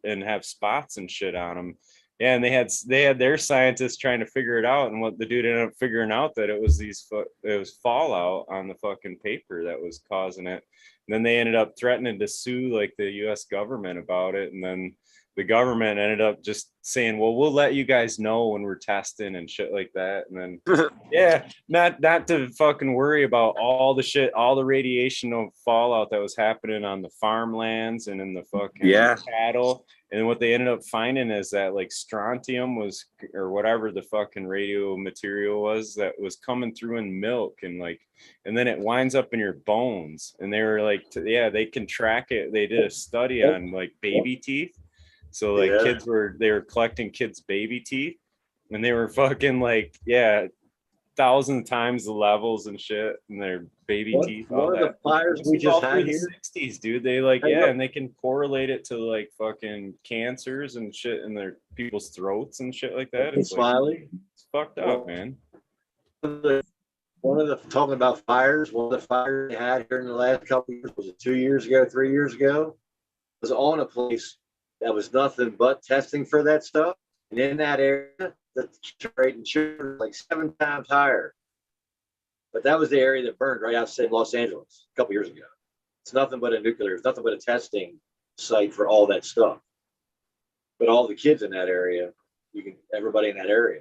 and have spots and shit on them. Yeah, and they had their scientists trying to figure it out, and what the dude ended up figuring out that it was fallout on the fucking paper that was causing it. And then they ended up threatening to sue like the U.S. government about it, and then the government ended up just saying, well, we'll let you guys know when we're testing and shit like that. And then, yeah, not to fucking worry about all the shit, all the radiation of fallout that was happening on the farmlands and in the fucking cattle. And what they ended up finding is that like strontium was, or whatever the fucking radio material was, that was coming through in milk, and like, and then it winds up in your bones. And they were like, they can track it. They did a study on like baby teeth. So like they were collecting kids' baby teeth, and they were fucking like, 1,000 times the levels and shit in their baby teeth. One of the fires we just had here, 60s, dude. They like, and they can correlate it to like fucking cancers and shit in their people's throats and shit like that. It's smiley. It's fucked up, man. One of the talking about fires, one of the fires they had here in the last couple of years, was it 2 years ago, 3 years ago, was on a place that was nothing but testing for that stuff. And in that area, the rate in sugar was like 7 times higher. But that was the area that burned right outside Los Angeles a couple years ago. It's nothing but it's nothing but a testing site for all that stuff. But all the kids in that area, everybody in that area.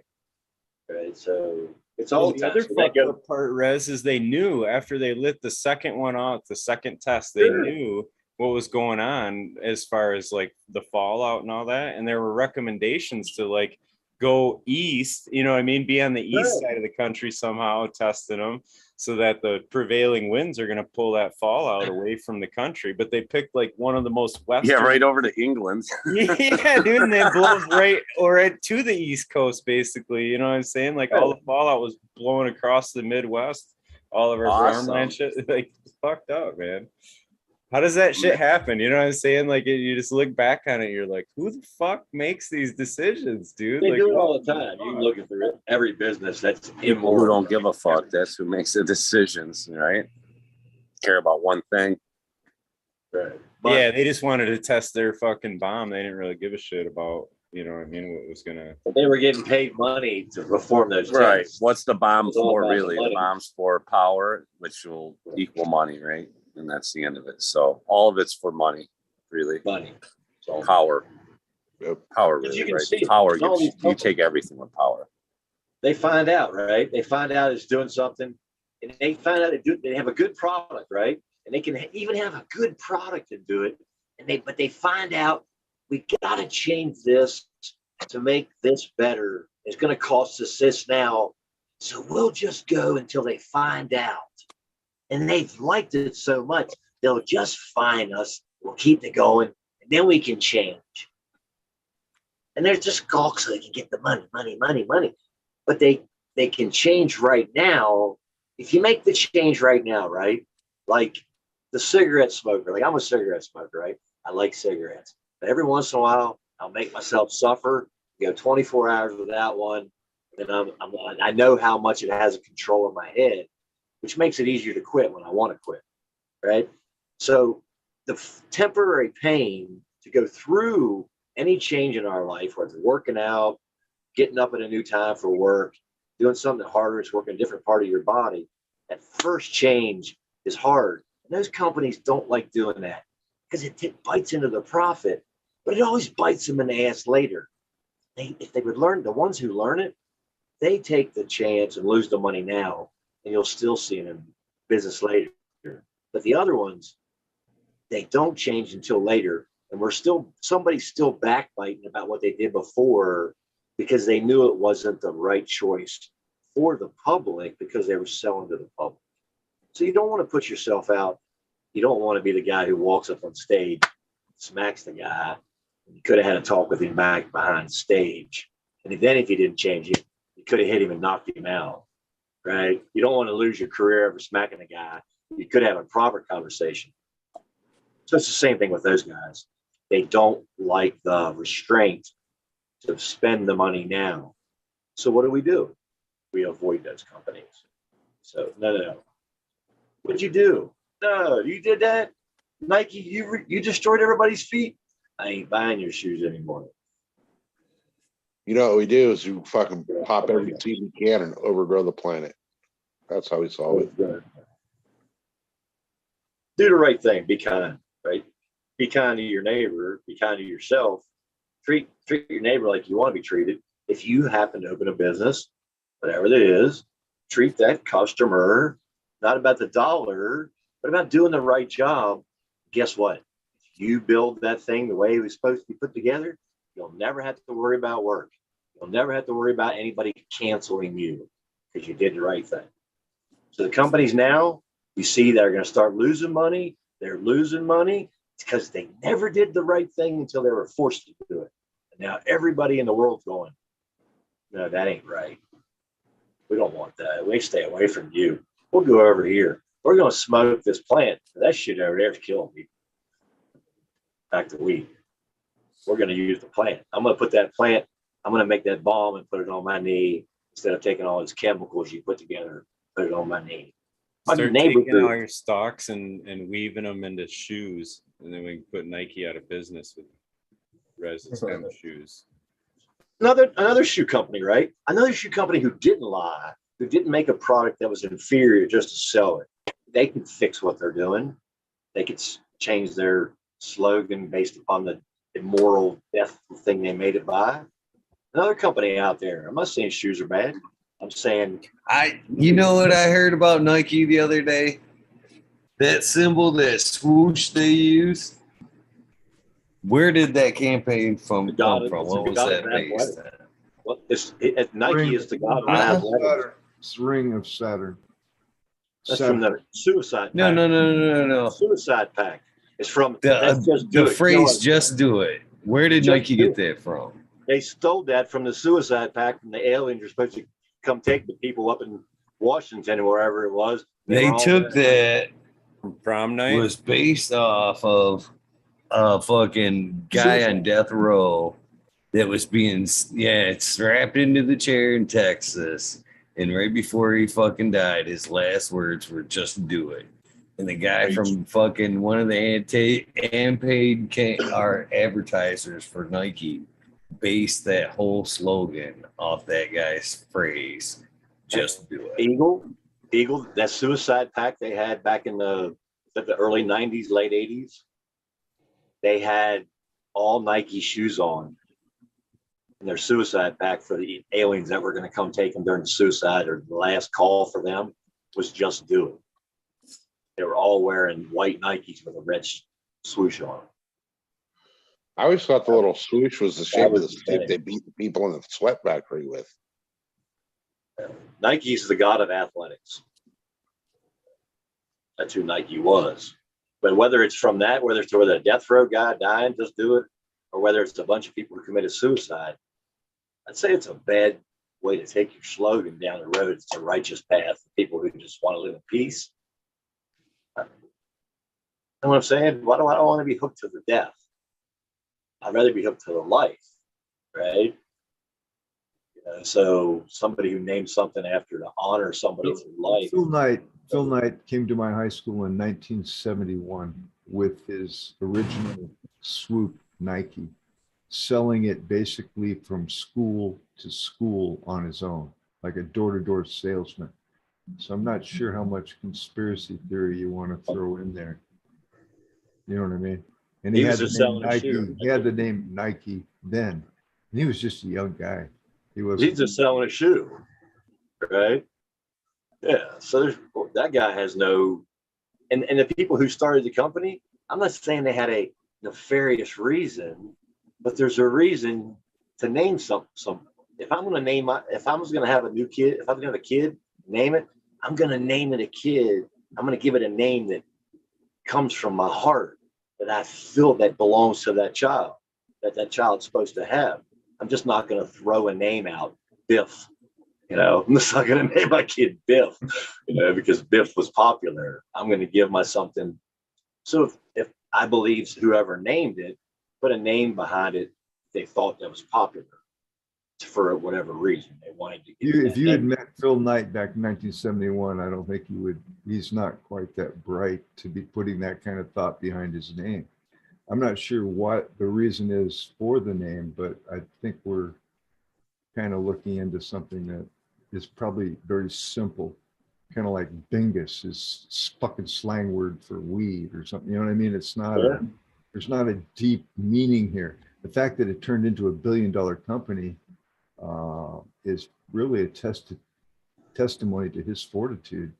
Right? So it's all the other fucked up part, Rez, is they knew after they lit the second one off, the second test, they knew what was going on as far as like the fallout and all that. And there were recommendations to like go east, you know what I mean? Be on the east side of the country somehow, testing them so that the prevailing winds are going to pull that fallout away from the country. But they picked like one of the most western. Yeah, right over to England. Yeah, dude. And they blow right to the East Coast, basically. You know what I'm saying? Like all the fallout was blowing across the Midwest, all of our farmland shit. Like, it's fucked up, man. How does that shit happen? You know what I'm saying? Like, you just look back on it, you're like, who the fuck makes these decisions, dude? They like, do it all the time. You can look at every business that's people who don't give a fuck. That's who makes the decisions, right? Care about one thing. Right. Yeah, they just wanted to test their fucking bomb. They didn't really give a shit about, you know what I mean, what was gonna. But they were getting paid money to perform those tests. Right. What's the bomb for, really? The bomb's for power, which will equal money, right? and that's the end of it. So all of it's for money, really. Money. So Power. Yep. Power, Because really, you can right? see it. Power. All these You take everything with power. they find out, right? They find out it's doing something, and they find out they have a good product, right? And they can even have a good product and do it. But they find out we got to change this to make this better. It's going to cost us this now, so we'll just go until they find out. And they've liked it so much, they'll just fine us. We'll keep it going, and then we can change. And they're just gawk so they can get the money. But they can change right now. If you make the change right now, right? Like the cigarette smoker, like I'm a cigarette smoker, right? I like cigarettes. But every once in a while, I'll make myself suffer, go 24 hours without one. And I know how much it has a control of my head, which makes it easier to quit when I want to quit, right? So the temporary pain to go through any change in our life, whether it's working out, getting up at a new time for work, doing something harder, it's working a different part of your body, that first change is hard. And those companies don't like doing that because it bites into the profit, but it always bites them in the ass later. If they would learn, the ones who learn it, they take the chance and lose the money now, and you'll still see them in business later. But the other ones, they don't change until later. And somebody's still backbiting about what they did before because they knew it wasn't the right choice for the public because they were selling to the public. So you don't want to put yourself out. You don't want to be the guy who walks up on stage, smacks the guy. You could have had a talk with him back behind stage. And then if you didn't change it, you could have hit him and knocked him out, right? You don't want to lose your career over smacking a guy. You could have a proper conversation. So it's the same thing with those guys. They don't like the restraint to spend the money now. So what do? We avoid those companies. So no. What'd you do? No, you did that? Nike, you destroyed everybody's feet? I ain't buying your shoes anymore. You know what we do is we fucking pop every seed we can and overgrow the planet. That's how we solve it. Do the right thing. Be kind, right? Be kind to your neighbor. Be kind to yourself. Treat your neighbor like you want to be treated. If you happen to open a business, whatever it is, treat that customer not about the dollar, but about doing the right job. Guess what? If you build that thing the way it was supposed to be put together, you'll never have to worry about work. You'll never have to worry about anybody canceling you because you did the right thing. So the companies now, you see they're going to start losing money. They're losing money because they never did the right thing until they were forced to do it. And now everybody in the world's going, no, that ain't right. We don't want that. We stay away from you. We'll go over here. We're going to smoke this plant. That shit over there is killing people. Back to weed. We're going to use the plant. I'm going to put that plant, I'm going to make that bomb and put it on my knee instead of taking all those chemicals you put together, put it on my knee. Start taking all your stocks and weaving them into shoes, and then we can put Nike out of business with resin stem shoes. Another shoe company, right? Another shoe company who didn't lie, who didn't make a product that was inferior just to sell it. They could fix what they're doing. They could change their slogan based upon the immoral, deathful thing they made it by. Another company out there. I'm not saying shoes are bad. I'm saying you know what I heard about Nike the other day? That symbol, that swoosh they use. Where did that campaign come from? What was that based on? Well, Nike is the god of Saturn. It's Ring of Saturn. That's from the Suicide Pact. No. Suicide Pact. It's from the phrase "just do it." Where did Nike get that from? They stole that from the Suicide Pact, and the aliens are supposed to come take the people up in Washington or wherever it was. They took that. Prom night was based off of a fucking guy on death row that was being strapped into the chair in Texas, and right before he fucking died, his last words were "just do it." And the guy from fucking one of the unpaid advertisers for Nike based that whole slogan off that guy's phrase, "just do it." Eagle, that Suicide Pact they had back in the that the early 90s, late 80s, they had all Nike shoes on in their suicide pack for the aliens that were going to come take them during the suicide, or the last call for them was just do it. They were all wearing white Nikes with a red swoosh on. I always thought the little swoosh was the shape of the stick they beat the people in the sweat factory with. Nike's the god of athletics. That's who Nike was. But whether it's from that, whether it's where the death row guy dying, just do it, or whether it's a bunch of people who committed suicide, I'd say it's a bad way to take your slogan down the road. It's a righteous path for people who just want to live in peace. You know what I'm saying? Why do I want to be hooked to the death? I'd rather be hooked to the life, right? You know, so somebody who names something after to honor somebody's life. Phil Knight came to my high school in 1971 with his original swoop Nike, selling it basically from school to school on his own, like a door-to-door salesman. So I'm not sure how much conspiracy theory you want to throw in there. You know what I mean? And he had the name Nike. He had the name Nike then. And he was just a young guy. He's just selling a shoe, right? Yeah. So that guy has no, and the people who started the company, I'm not saying they had a nefarious reason, but there's a reason to name some. If I'm going to name if I was going to have a new kid, if I'm going to have a kid, name it. I'm going to name it a kid. I'm going to give it a name that comes from my heart, that I feel that belongs to that child, that child's supposed to have. I'm just not going to throw a name out, Biff. You know, I'm just not going to name my kid Biff, you know, because Biff was popular. I'm going to give my something. So if I believe whoever named it, put a name behind it, they thought that was popular for whatever reason. They wanted to. If you had met Phil Knight back in 1971, I don't think you would. He's not quite that bright to be putting that kind of thought behind his name. I'm not sure what the reason is for the name, but I think we're kind of looking into something that is probably very simple, kind of like bingus is fucking slang word for weed or something. You know what I mean? It's not there's not a deep meaning here. The fact that it turned into $1 billion company is really a testimony to his fortitude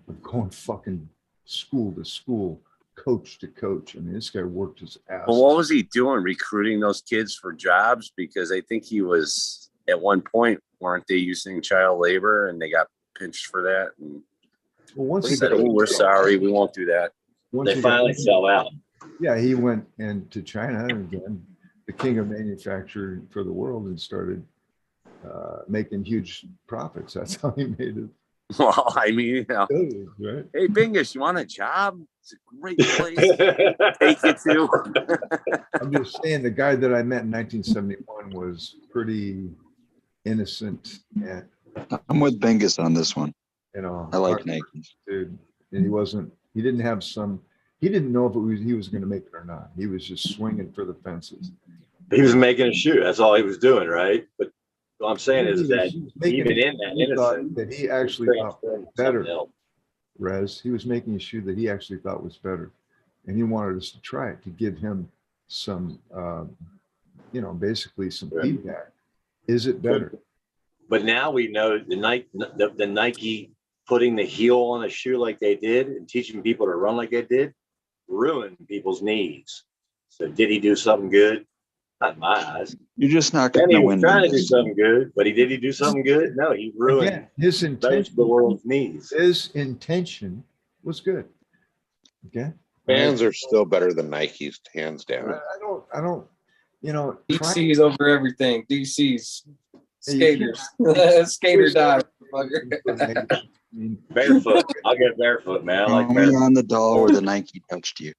of going fucking school to school, coach to coach. I mean, this guy worked his ass. Well, what was he doing? Recruiting those kids for jobs? Because I think he was at one point, weren't they using child labor and they got pinched for that? And well, once he said, "Oh, we're sorry, we won't do that." They finally fell out. Yeah, he went into China and again, the king of manufacturing for the world, and started making huge profits. That's how he made it. Well, I mean, you know, right? Hey, Bingus, you want a job? It's a great place. Take it to. I'm just saying, the guy that I met in 1971 was pretty innocent, and I'm with Bingus on this one. you know, I like Nike, dude. And he didn't have some. He didn't know if he was going to make it or not. He was just swinging for the fences. He was making a shoe. That's all he was doing, right? But what I'm saying is that even in that innocence, that he actually thought was better. Rez, he was making a shoe that he actually thought was better, and he wanted us to try it to give him some, basically some feedback. Is it better? But now we know the Nike putting the heel on a shoe like they did and teaching people to run like they did ruined people's knees. So did he do something good? Not in my eyes. You're just not going to win. Trying to do something good, but did he do something good? No, he ruined his intention. The world's knees. His intention was good. Okay. Fans are still better than Nike's, hands down. I don't. DC's over everything. DC's skaters, skater dive. Barefoot. I'll get barefoot, man. I like barefoot. On the doll where the Nike touched you.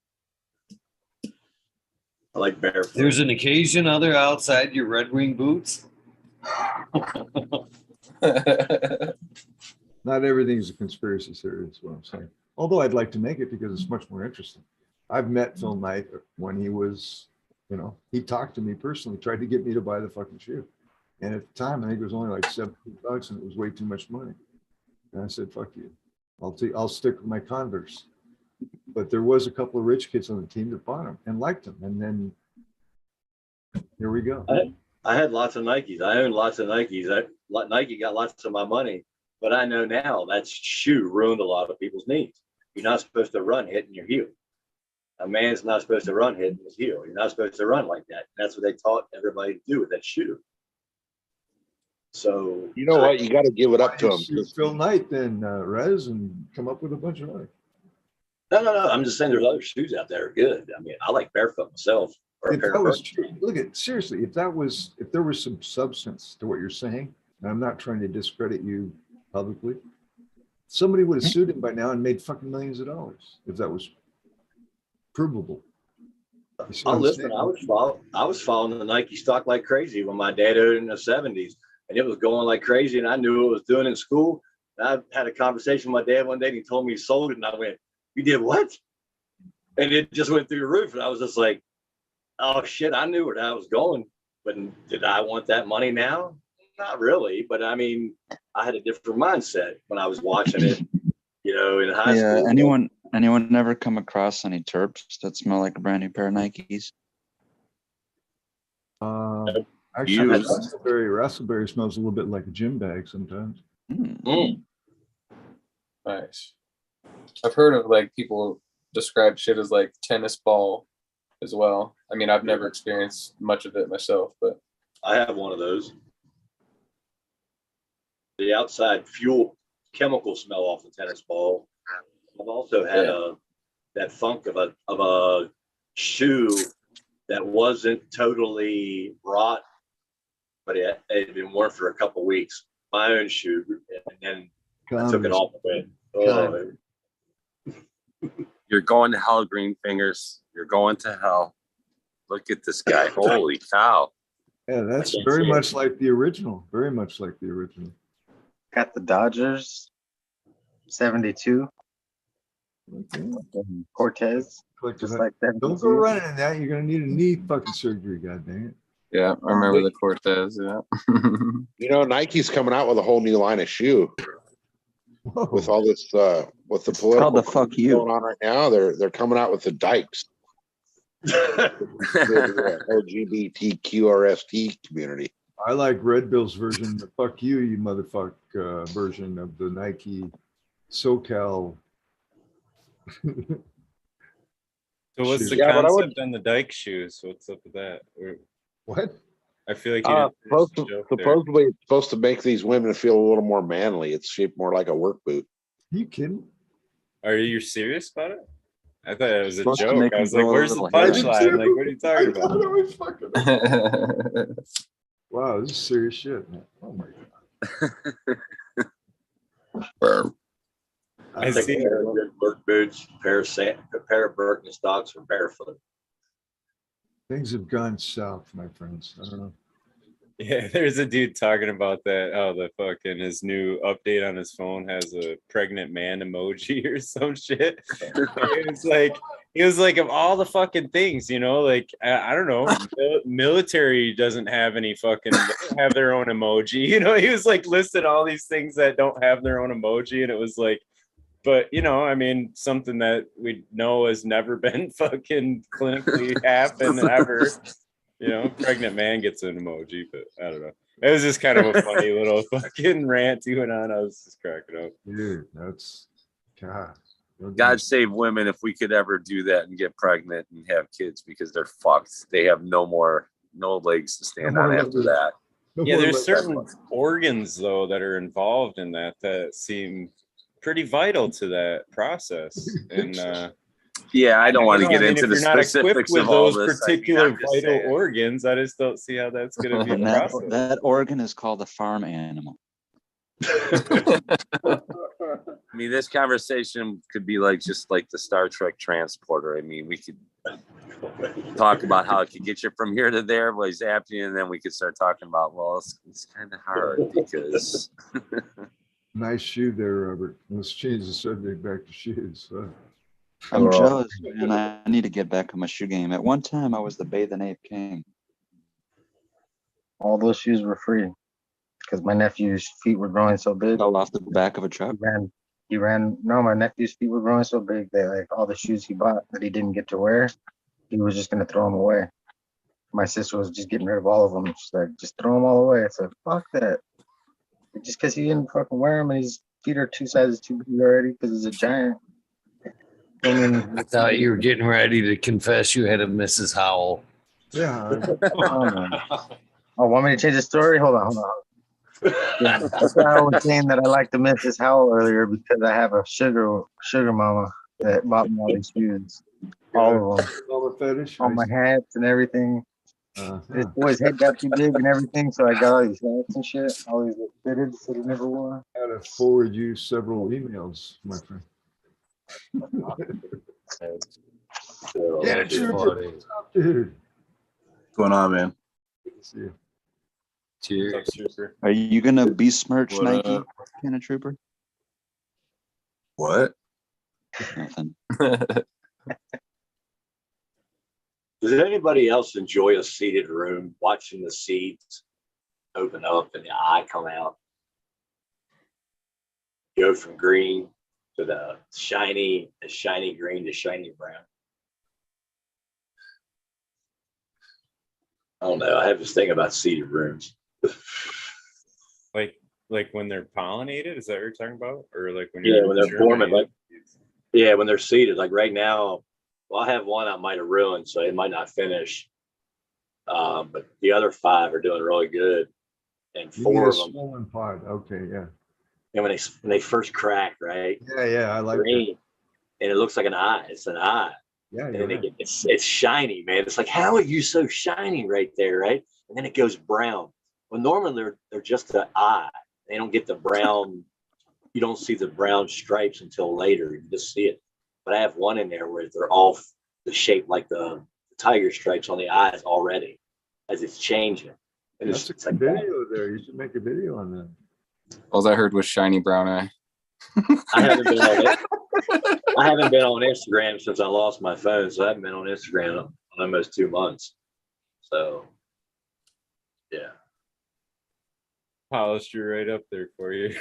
I like barefoot. There's an occasion other outside your Red Wing boots. Not everything's a conspiracy theory, is what I'm saying. Although I'd like to make it because it's much more interesting. I've met Phil Knight when he was, he talked to me personally, tried to get me to buy the fucking shoe. And at the time, I think it was only like $70 and it was way too much money. And I said, fuck you. I'll stick with my Converse. But there was a couple of rich kids on the team that bought them and liked them. And then here we go. I had lots of Nikes. I owned lots of Nikes. Nike got lots of my money, but I know now that shoe ruined a lot of people's knees. You're not supposed to run hitting your heel. A man's not supposed to run hitting his heel. You're not supposed to run like that. That's what they taught everybody to do with that shoe. So you know what? You got to give it up to him. Phil Knight, then Rez, and come up with a bunch of money. No. I'm just saying there's other shoes out there are good. I mean, I like barefoot myself. If that was true, look at seriously, if there was some substance to what you're saying, and I'm not trying to discredit you publicly, somebody would have sued him by now and made fucking millions of dollars if that was provable. Listen, I was following the Nike stock like crazy when my dad owned it in the 70s, and it was going like crazy, and I knew what it was doing in school. And I had a conversation with my dad one day, and he told me he sold it, and I went, "You did what?" And it just went through the roof, and I was just like, "Oh shit!" I knew where I was going, but did I want that money now? Not really, but I mean, I had a different mindset when I was watching it, in high school. Anyone never come across any terps that smell like a brand new pair of Nikes? Actually, raspberry smells a little bit like a gym bag sometimes. Nice. I've heard of like people describe shit as like tennis ball as well. I mean, I've never experienced much of it myself, but I have one of those. The outside fuel chemical smell off the tennis ball. I've also had that funk of a shoe that wasn't totally rot, but it had been worn for a couple of weeks. My own shoe, and then I took it off of it. You're going to hell, green fingers. You're going to hell. Look at this guy. Holy cow. Yeah, that's very much like the original. Very much like the original. Got the Dodgers, 72. Cortez. Just like that. Don't go running in that. You're gonna need a knee fucking surgery, goddamn it. Yeah, I remember the Cortez, yeah. Nike's coming out with a whole new line of shoe. Whoa. With all this with the political called the fuck you going on right now. They're coming out with the dykes. The LGBTQRST community. I like Red Bill's version, the fuck you, you motherfuck version of the Nike Socal. So what's the Yeah, but I would- concept on the Dyke shoes? What's up with that? What? I feel like you didn't finish the joke there. Supposedly it's supposed to make these women feel a little more manly. It's shaped more like a work boot. You kidding? Are you serious about it? I thought it was a Supposed to joke. make I was them like, grow a where's the little hair. punchline? Like, what are you talking about? It was fucking... Wow, this is serious shit, man. Oh my god. I think see. a pair of good work boots, a pair of Birkenstocks for barefoot. Things have gone south, my friends. I don't know. Yeah, there's a dude talking about that. Oh, the fucking his new update on his phone has a pregnant man emoji or some shit. He was like, of all the fucking things, like I don't know, military doesn't have any fucking they don't have their own emoji. He was like listed all these things that don't have their own emoji, and it was like, but I mean, something that we know has never been fucking clinically happened ever. Pregnant man gets an emoji, but I don't know. It was just kind of a funny little fucking rant he went on. I was just cracking up. Dude, that's God save women if we could ever do that and get pregnant and have kids, because they're fucked. They have no legs to stand on after that. Yeah, there's certain organs though that are involved in that seem pretty vital to that process. And yeah, I don't want to get into if the you're not equipped specifics with of all those this. particular I'm just vital saying. organs. I just don't see how that's going to be a And process. that organ is called a farm animal. I mean, this conversation could be just like the Star Trek transporter. I mean, we could talk about how it could get you from here to there, what he's happening, and then we could start talking about, well, it's kind of hard because. Nice shoe there, Robert. Let's change the subject back to shoes. I'm jealous, man. I need to get back on my shoe game. At one time, I was the Bathing Ape King. All those shoes were free because my nephew's feet were growing so big. Fell off the back of a truck. He ran my nephew's feet were growing so big that like all the shoes he bought that he didn't get to wear, he was just gonna throw them away. My sister was just getting rid of all of them. She's like, just throw them all away. It's like, fuck that. Just because he didn't fucking wear them and his feet are 2 sizes too big already because he's a giant. I thought you were getting ready to confess you had a Mrs. Howell. Yeah. Oh, want me to change the story? Hold on. Yeah, that's why I was saying that I like the Mrs. Howell earlier because I have a sugar mama that bought me all these shoes. All of them. All the fetish. All my hats and everything. This boy's head got too big and everything, so I got all these hats and shit, all these fitted that he never wore. I had to forward you several emails, my friend. Yeah, Trooper. Dude. What's going on, man? Good to see you. Cheers. Are you gonna besmirch What Nike, up? kind of trooper? What? Nothing. Does anybody else enjoy a seated room, watching the seeds open up and the eye come out? Go from green to the shiny green to shiny brown. I don't know. I have this thing about seated rooms. Like when they're pollinated, is that what you're talking about? Or like when when they're forming, like when they're seeded. Like right now, well, I have one I might have ruined, so it might not finish. But the other 5 are doing really good, and 4 of them. Swollen pod. Okay, yeah. And when they first crack, right? Yeah, I like green, and it looks like an eye. It's an eye. Yeah, and then it's shiny, man. It's like, how are you so shiny right there, right? And then it goes brown. Well, normally they're just the eye. They don't get the brown. You don't see the brown stripes until later. You just see it. But I have one in there where they're all the shape like the tiger stripes on the eyes already as it's changing. And That's a good video there. You should make a video on that. All I heard was shiny brown eye. I haven't been on Instagram since I lost my phone, so I haven't been on Instagram in almost 2 months. So, yeah. Polished you right up there for you.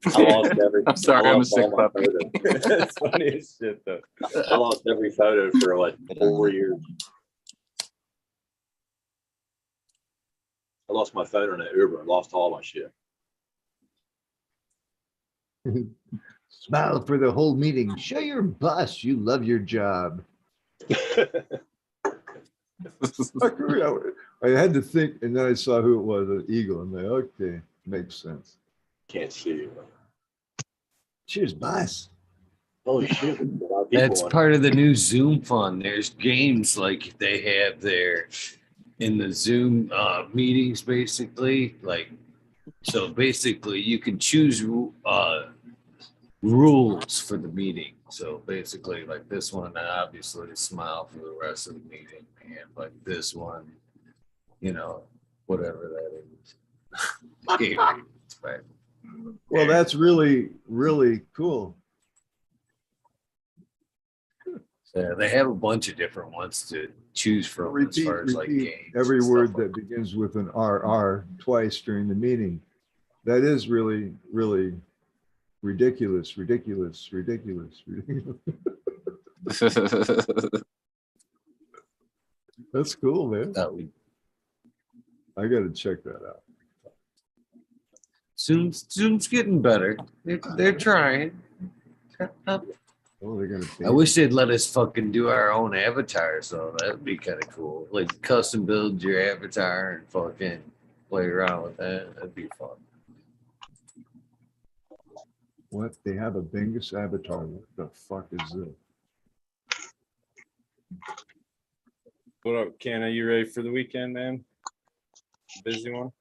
I lost every. I'm sorry, I'm a sick puppy. That's funny as shit, though. I lost every photo for like 4 years. I lost my phone in an Uber. I lost all my shit. Smile for the whole meeting. Show your boss you love your job. I had to think, and then I saw who it was, an eagle. I'm like, okay, makes sense. Can't see you. Cheers, boss. Holy shit. That's part of the new Zoom fun. There's games like they have there in the Zoom meetings, basically. Like, so basically you can choose rules for the meeting. So basically, like this one, obviously smile for the rest of the meeting, and like this one, whatever that is. Well, that's really, really cool. So they have a bunch of different ones to choose from as far as like games. Every word that begins with an RR twice during the meeting. That is really, really ridiculous. That's cool, man. I got to check that out. Zoom's getting better. They're trying. Oh, they're gonna. I wish they'd let us fucking do our own avatars, though. That'd be kind of cool. Like custom build your avatar and fucking play around with that. That'd be fun. What? They have a Bingus avatar. What the fuck is this? What up, Ken? Are you ready for the weekend, man? Busy one?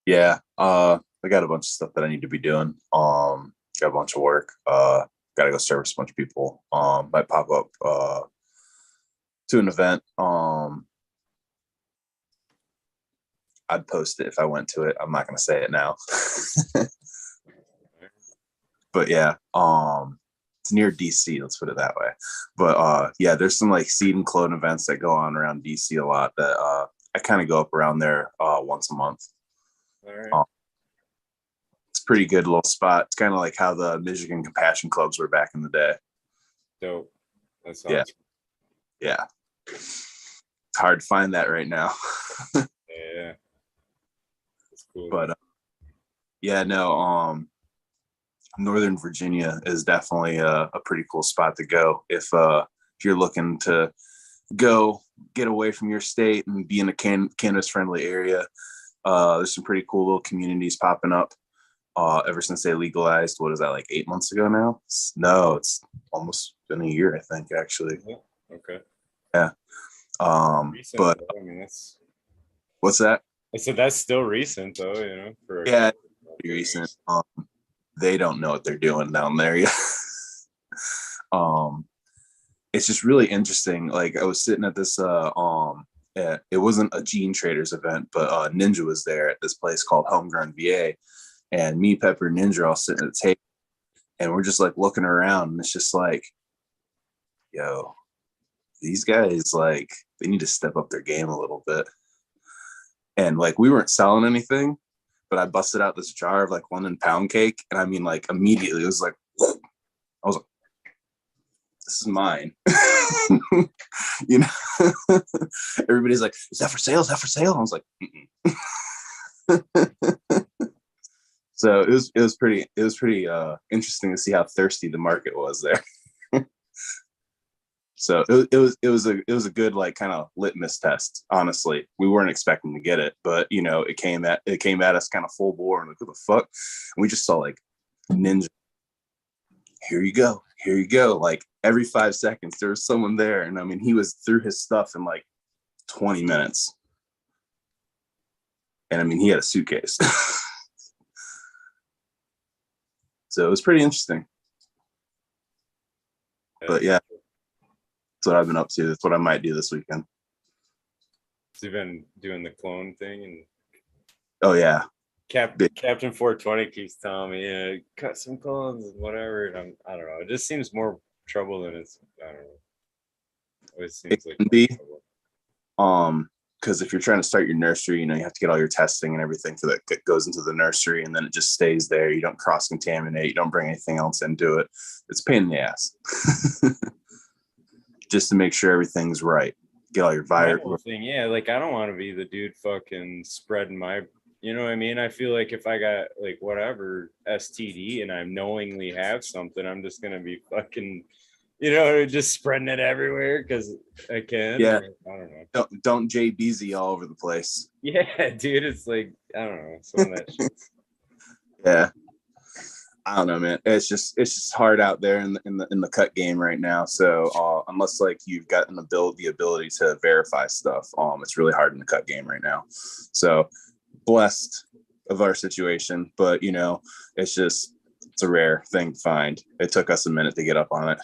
Yeah. I got a bunch of stuff that I need to be doing. Got a bunch of work. Gotta go service a bunch of people. Might pop up to an event. I'd post it if I went to it. I'm not gonna say it now. But yeah, it's near DC, let's put it that way. But yeah, there's some like seed and clone events that go on around DC a lot that I kind of go up around there once a month. All right. pretty good little spot. It's kind of like how the Michigan Compassion Clubs were back in the day. Dope. That sounds Yeah. It's hard to find that right now. yeah. That's cool. But yeah, no, Northern Virginia is definitely a pretty cool spot to go if you're looking to go get away from your state and be in a cannabis friendly area. There's some pretty cool little communities popping up ever since they legalized. What is that, like 8 months ago now? No, it's almost been a year, I think, actually. Okay. Yeah. Recent, but I mean, that's what's that? I said that's still recent though, for pretty recent. They don't know what they're doing down there yet. It's just really interesting. Like I was sitting at this it wasn't a Gene Traders event, but Ninja was there at this place called Homegrown VA, and me, Pepper, and Ninja are all sitting at the table, and we're just like looking around, and it's just like, yo, these guys, like, they need to step up their game a little bit. And like, we weren't selling anything, but I busted out this jar of like London pound cake, and I mean, like, immediately it was like, I was like, this is mine. Everybody's like, is that for sale? Is that for sale? I was like, so it was pretty interesting to see how thirsty the market was there. So it was a good, like, kind of litmus test. Honestly, we weren't expecting to get it, but it came at us kind of full bore, and like, what the fuck? And we just saw like Ninja. Here you go. Like every 5 seconds, there was someone there, and I mean, he was through his stuff in like 20 minutes. And I mean, he had a suitcase. So it was pretty interesting. But yeah, that's what I've been up to. That's what I might do this weekend. So you've been doing the clone thing, and oh yeah, Captain 420 keeps telling me, cut some clones and whatever. And I don't know. It just seems more trouble than it's. I don't know. It always seems like can be. Because if you're trying to start your nursery, you have to get all your testing and everything for that goes into the nursery, and then it just stays there. You don't cross contaminate. You don't bring anything else into it. It's a pain in the ass. Just to make sure everything's right. Get all your virus. Thing, yeah. Like, I don't want to be the dude fucking spreading my. You know what I mean? I feel like if I got like whatever STD and I knowingly have something, I'm just gonna be fucking, just spreading it everywhere because I can. Yeah. I don't know. Don't JBZ all over the place. Yeah, dude. It's like, I don't know, some of that shit. Yeah. I don't know, man. It's just hard out there in the cut game right now. So unless like you've got the ability to verify stuff, it's really hard in the cut game right now. So blessed of our situation, but it's a rare thing to find. It took us a minute to get up on it.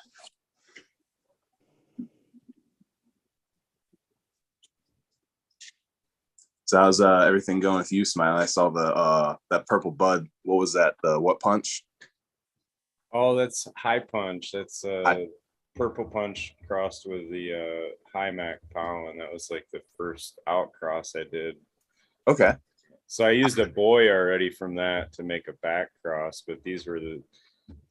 So how's everything going with you, Smile? I saw that purple bud. What was that? The what punch? Oh, that's high punch. That's purple punch crossed with the high mac pollen. That was like the first outcross I did. Okay. So I used a boy already from that to make a back cross, but these were the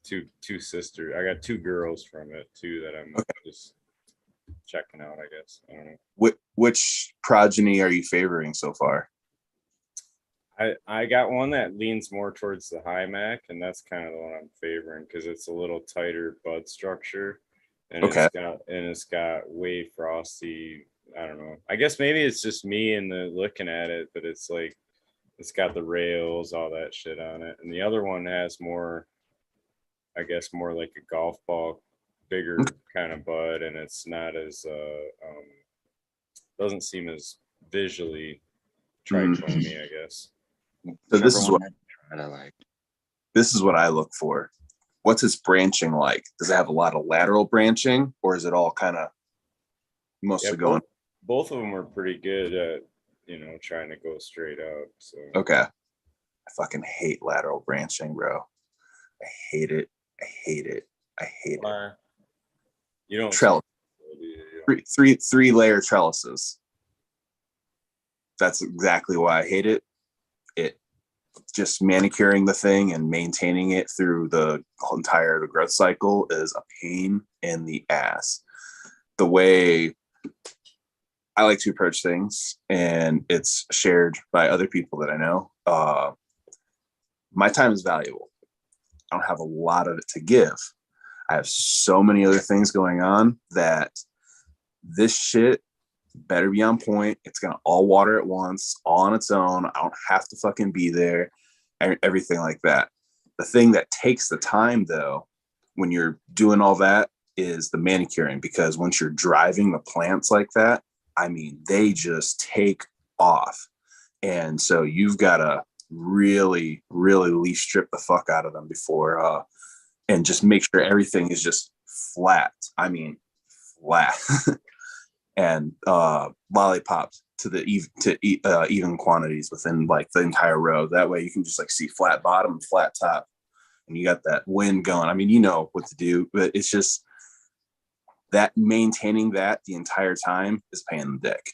two sisters. I got two girls from it too that I'm just checking out, I guess. I don't know. Which progeny are you favoring so far? I got one that leans more towards the high mac, and that's kind of the one I'm favoring because it's a little tighter bud structure, and it's got way frosty. I don't know. I guess maybe it's just me and the looking at it, but it's like it's got the rails, all that shit on it, and the other one has more, I guess, more like a golf ball, bigger kind of bud, and it's not as doesn't seem as visually trichome, I guess. So this is what I look for. What's its branching like? Does it have a lot of lateral branching, or is it all kind of mostly going? Both of them are pretty good at trying to go straight out. So okay, I fucking hate lateral branching, bro. I hate it. You don't trellis. Three layer trellises. That's exactly why I hate it. just manicuring the thing and maintaining it through the whole entire growth cycle is a pain in the ass. The way I like to approach things, and it's shared by other people that I know, my time is valuable. I don't have a lot of it to give. I have so many other things going on that this shit better be on point. It's gonna all water at once, all on its own. I don't have to fucking be there, everything like that. The thing that takes the time, though, when you're doing all that, is the manicuring, because once you're driving the plants like that, I mean, they just take off. And so you've got to really, really leaf strip the fuck out of them before, and just make sure everything is just flat. I mean, flat. And lollipops to the even quantities within like the entire row. That way you can just like see flat bottom, flat top, and you got that wind going. I mean, you know what to do, but it's just that maintaining that the entire time is pain in the dick.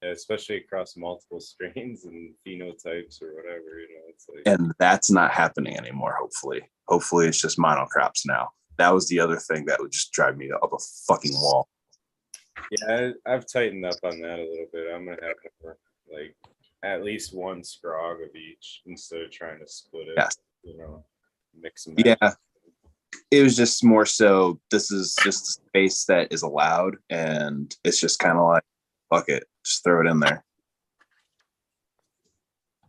Yeah, especially across multiple strains and phenotypes or whatever, you know, it's like. And that's not happening anymore. Hopefully it's just monocrops now. That was the other thing that would just drive me up a fucking wall. Yeah, I've tightened up on that a little bit. I'm gonna have more, like at least one scrog of each instead of trying to split it. Yes. You know, mix them. Yeah, it was just more so. This is just a space that is allowed, and it's just kind of like, fuck it, just throw it in there.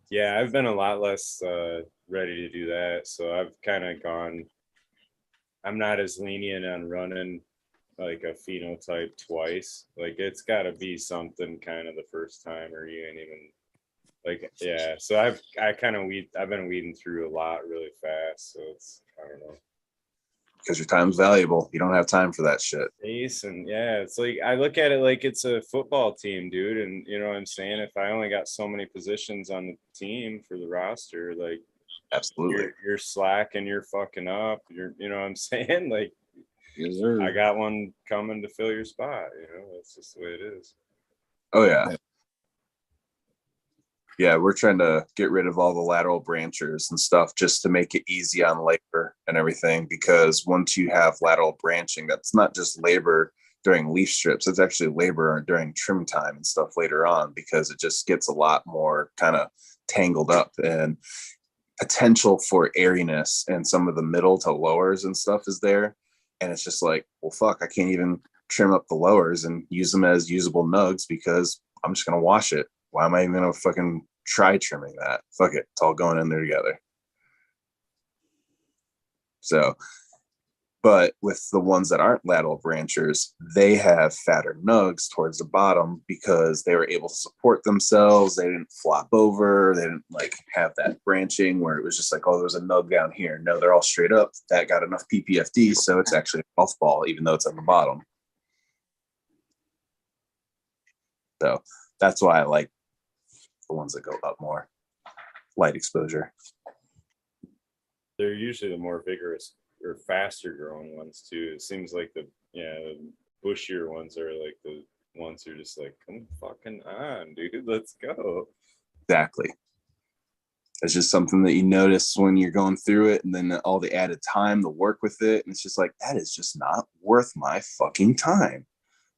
Yeah, I've been a lot less ready to do that, so I've kind of gone. I'm not as lenient on running like a phenotype twice. Like it's got to be something kind of the first time, or you ain't even like, yeah. So I've been weeding through a lot really fast. So it's, I don't know. Because your time's valuable. You don't have time for that shit. And yeah, it's like I look at it like it's a football team, dude. And you know what I'm saying? If I only got so many positions on the team for the roster, like absolutely, you're slacking, you're fucking up. You know what I'm saying? Like, yes, sir. I got one coming to fill your spot. You know, that's just the way it is. Oh yeah. Yeah, we're trying to get rid of all the lateral branchers and stuff just to make it easy on labor and everything, because once you have lateral branching, that's not just labor during leaf strips, it's actually labor during trim time and stuff later on, because it just gets a lot more kind of tangled up, and potential for airiness and some of the middle to lowers and stuff is there. And it's just like, well, fuck, I can't even trim up the lowers and use them as usable nugs because I'm just going to wash it. Why am I even going to fucking try trimming that? Fuck it. It's all going in there together. So, but with the ones that aren't lateral branchers, they have fatter nugs towards the bottom because they were able to support themselves. They didn't flop over. They didn't like have that branching where it was just like, oh, there's a nug down here. No, they're all straight up. That got enough PPFD, so it's actually a golf ball, even though it's at the bottom. So that's why I like the ones that go up more. Light exposure. They're usually the more vigorous or faster growing ones too. It seems like the bushier ones are like the ones who are just like, come fucking on, dude, let's go. Exactly. It's just something that you notice when you're going through it, and then all the added time to work with it, and it's just like, that is just not worth my fucking time.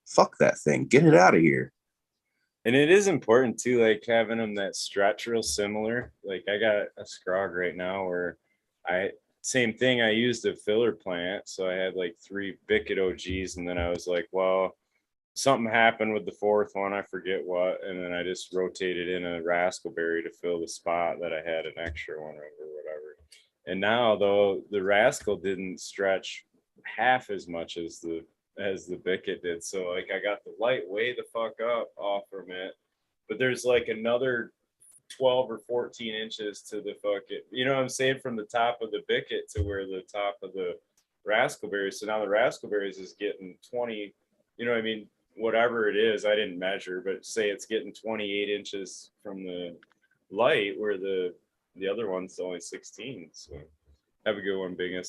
Fuck that thing. Get it out of here. And it is important too, like having them that stretch real similar. Like I got a scrog right now where same thing, I used a filler plant. So I had like 3 Bicket OGs, and then I was like, well, something happened with the 4th one, I forget what, and then I just rotated in a raspberry to fill the spot that I had an extra one or whatever. And now though, the rascal didn't stretch half as much as the Bicket did. So like I got the light way the fuck up off from it, but there's like another 12 or 14 inches to the fucking, you know what I'm saying, from the top of the Bicket to where the top of the raspberries. So now the raspberries is getting 20, you know what I mean, whatever it is, I didn't measure, but say it's getting 28 inches from the light, where the other one's only 16. So have a good one, Biggest.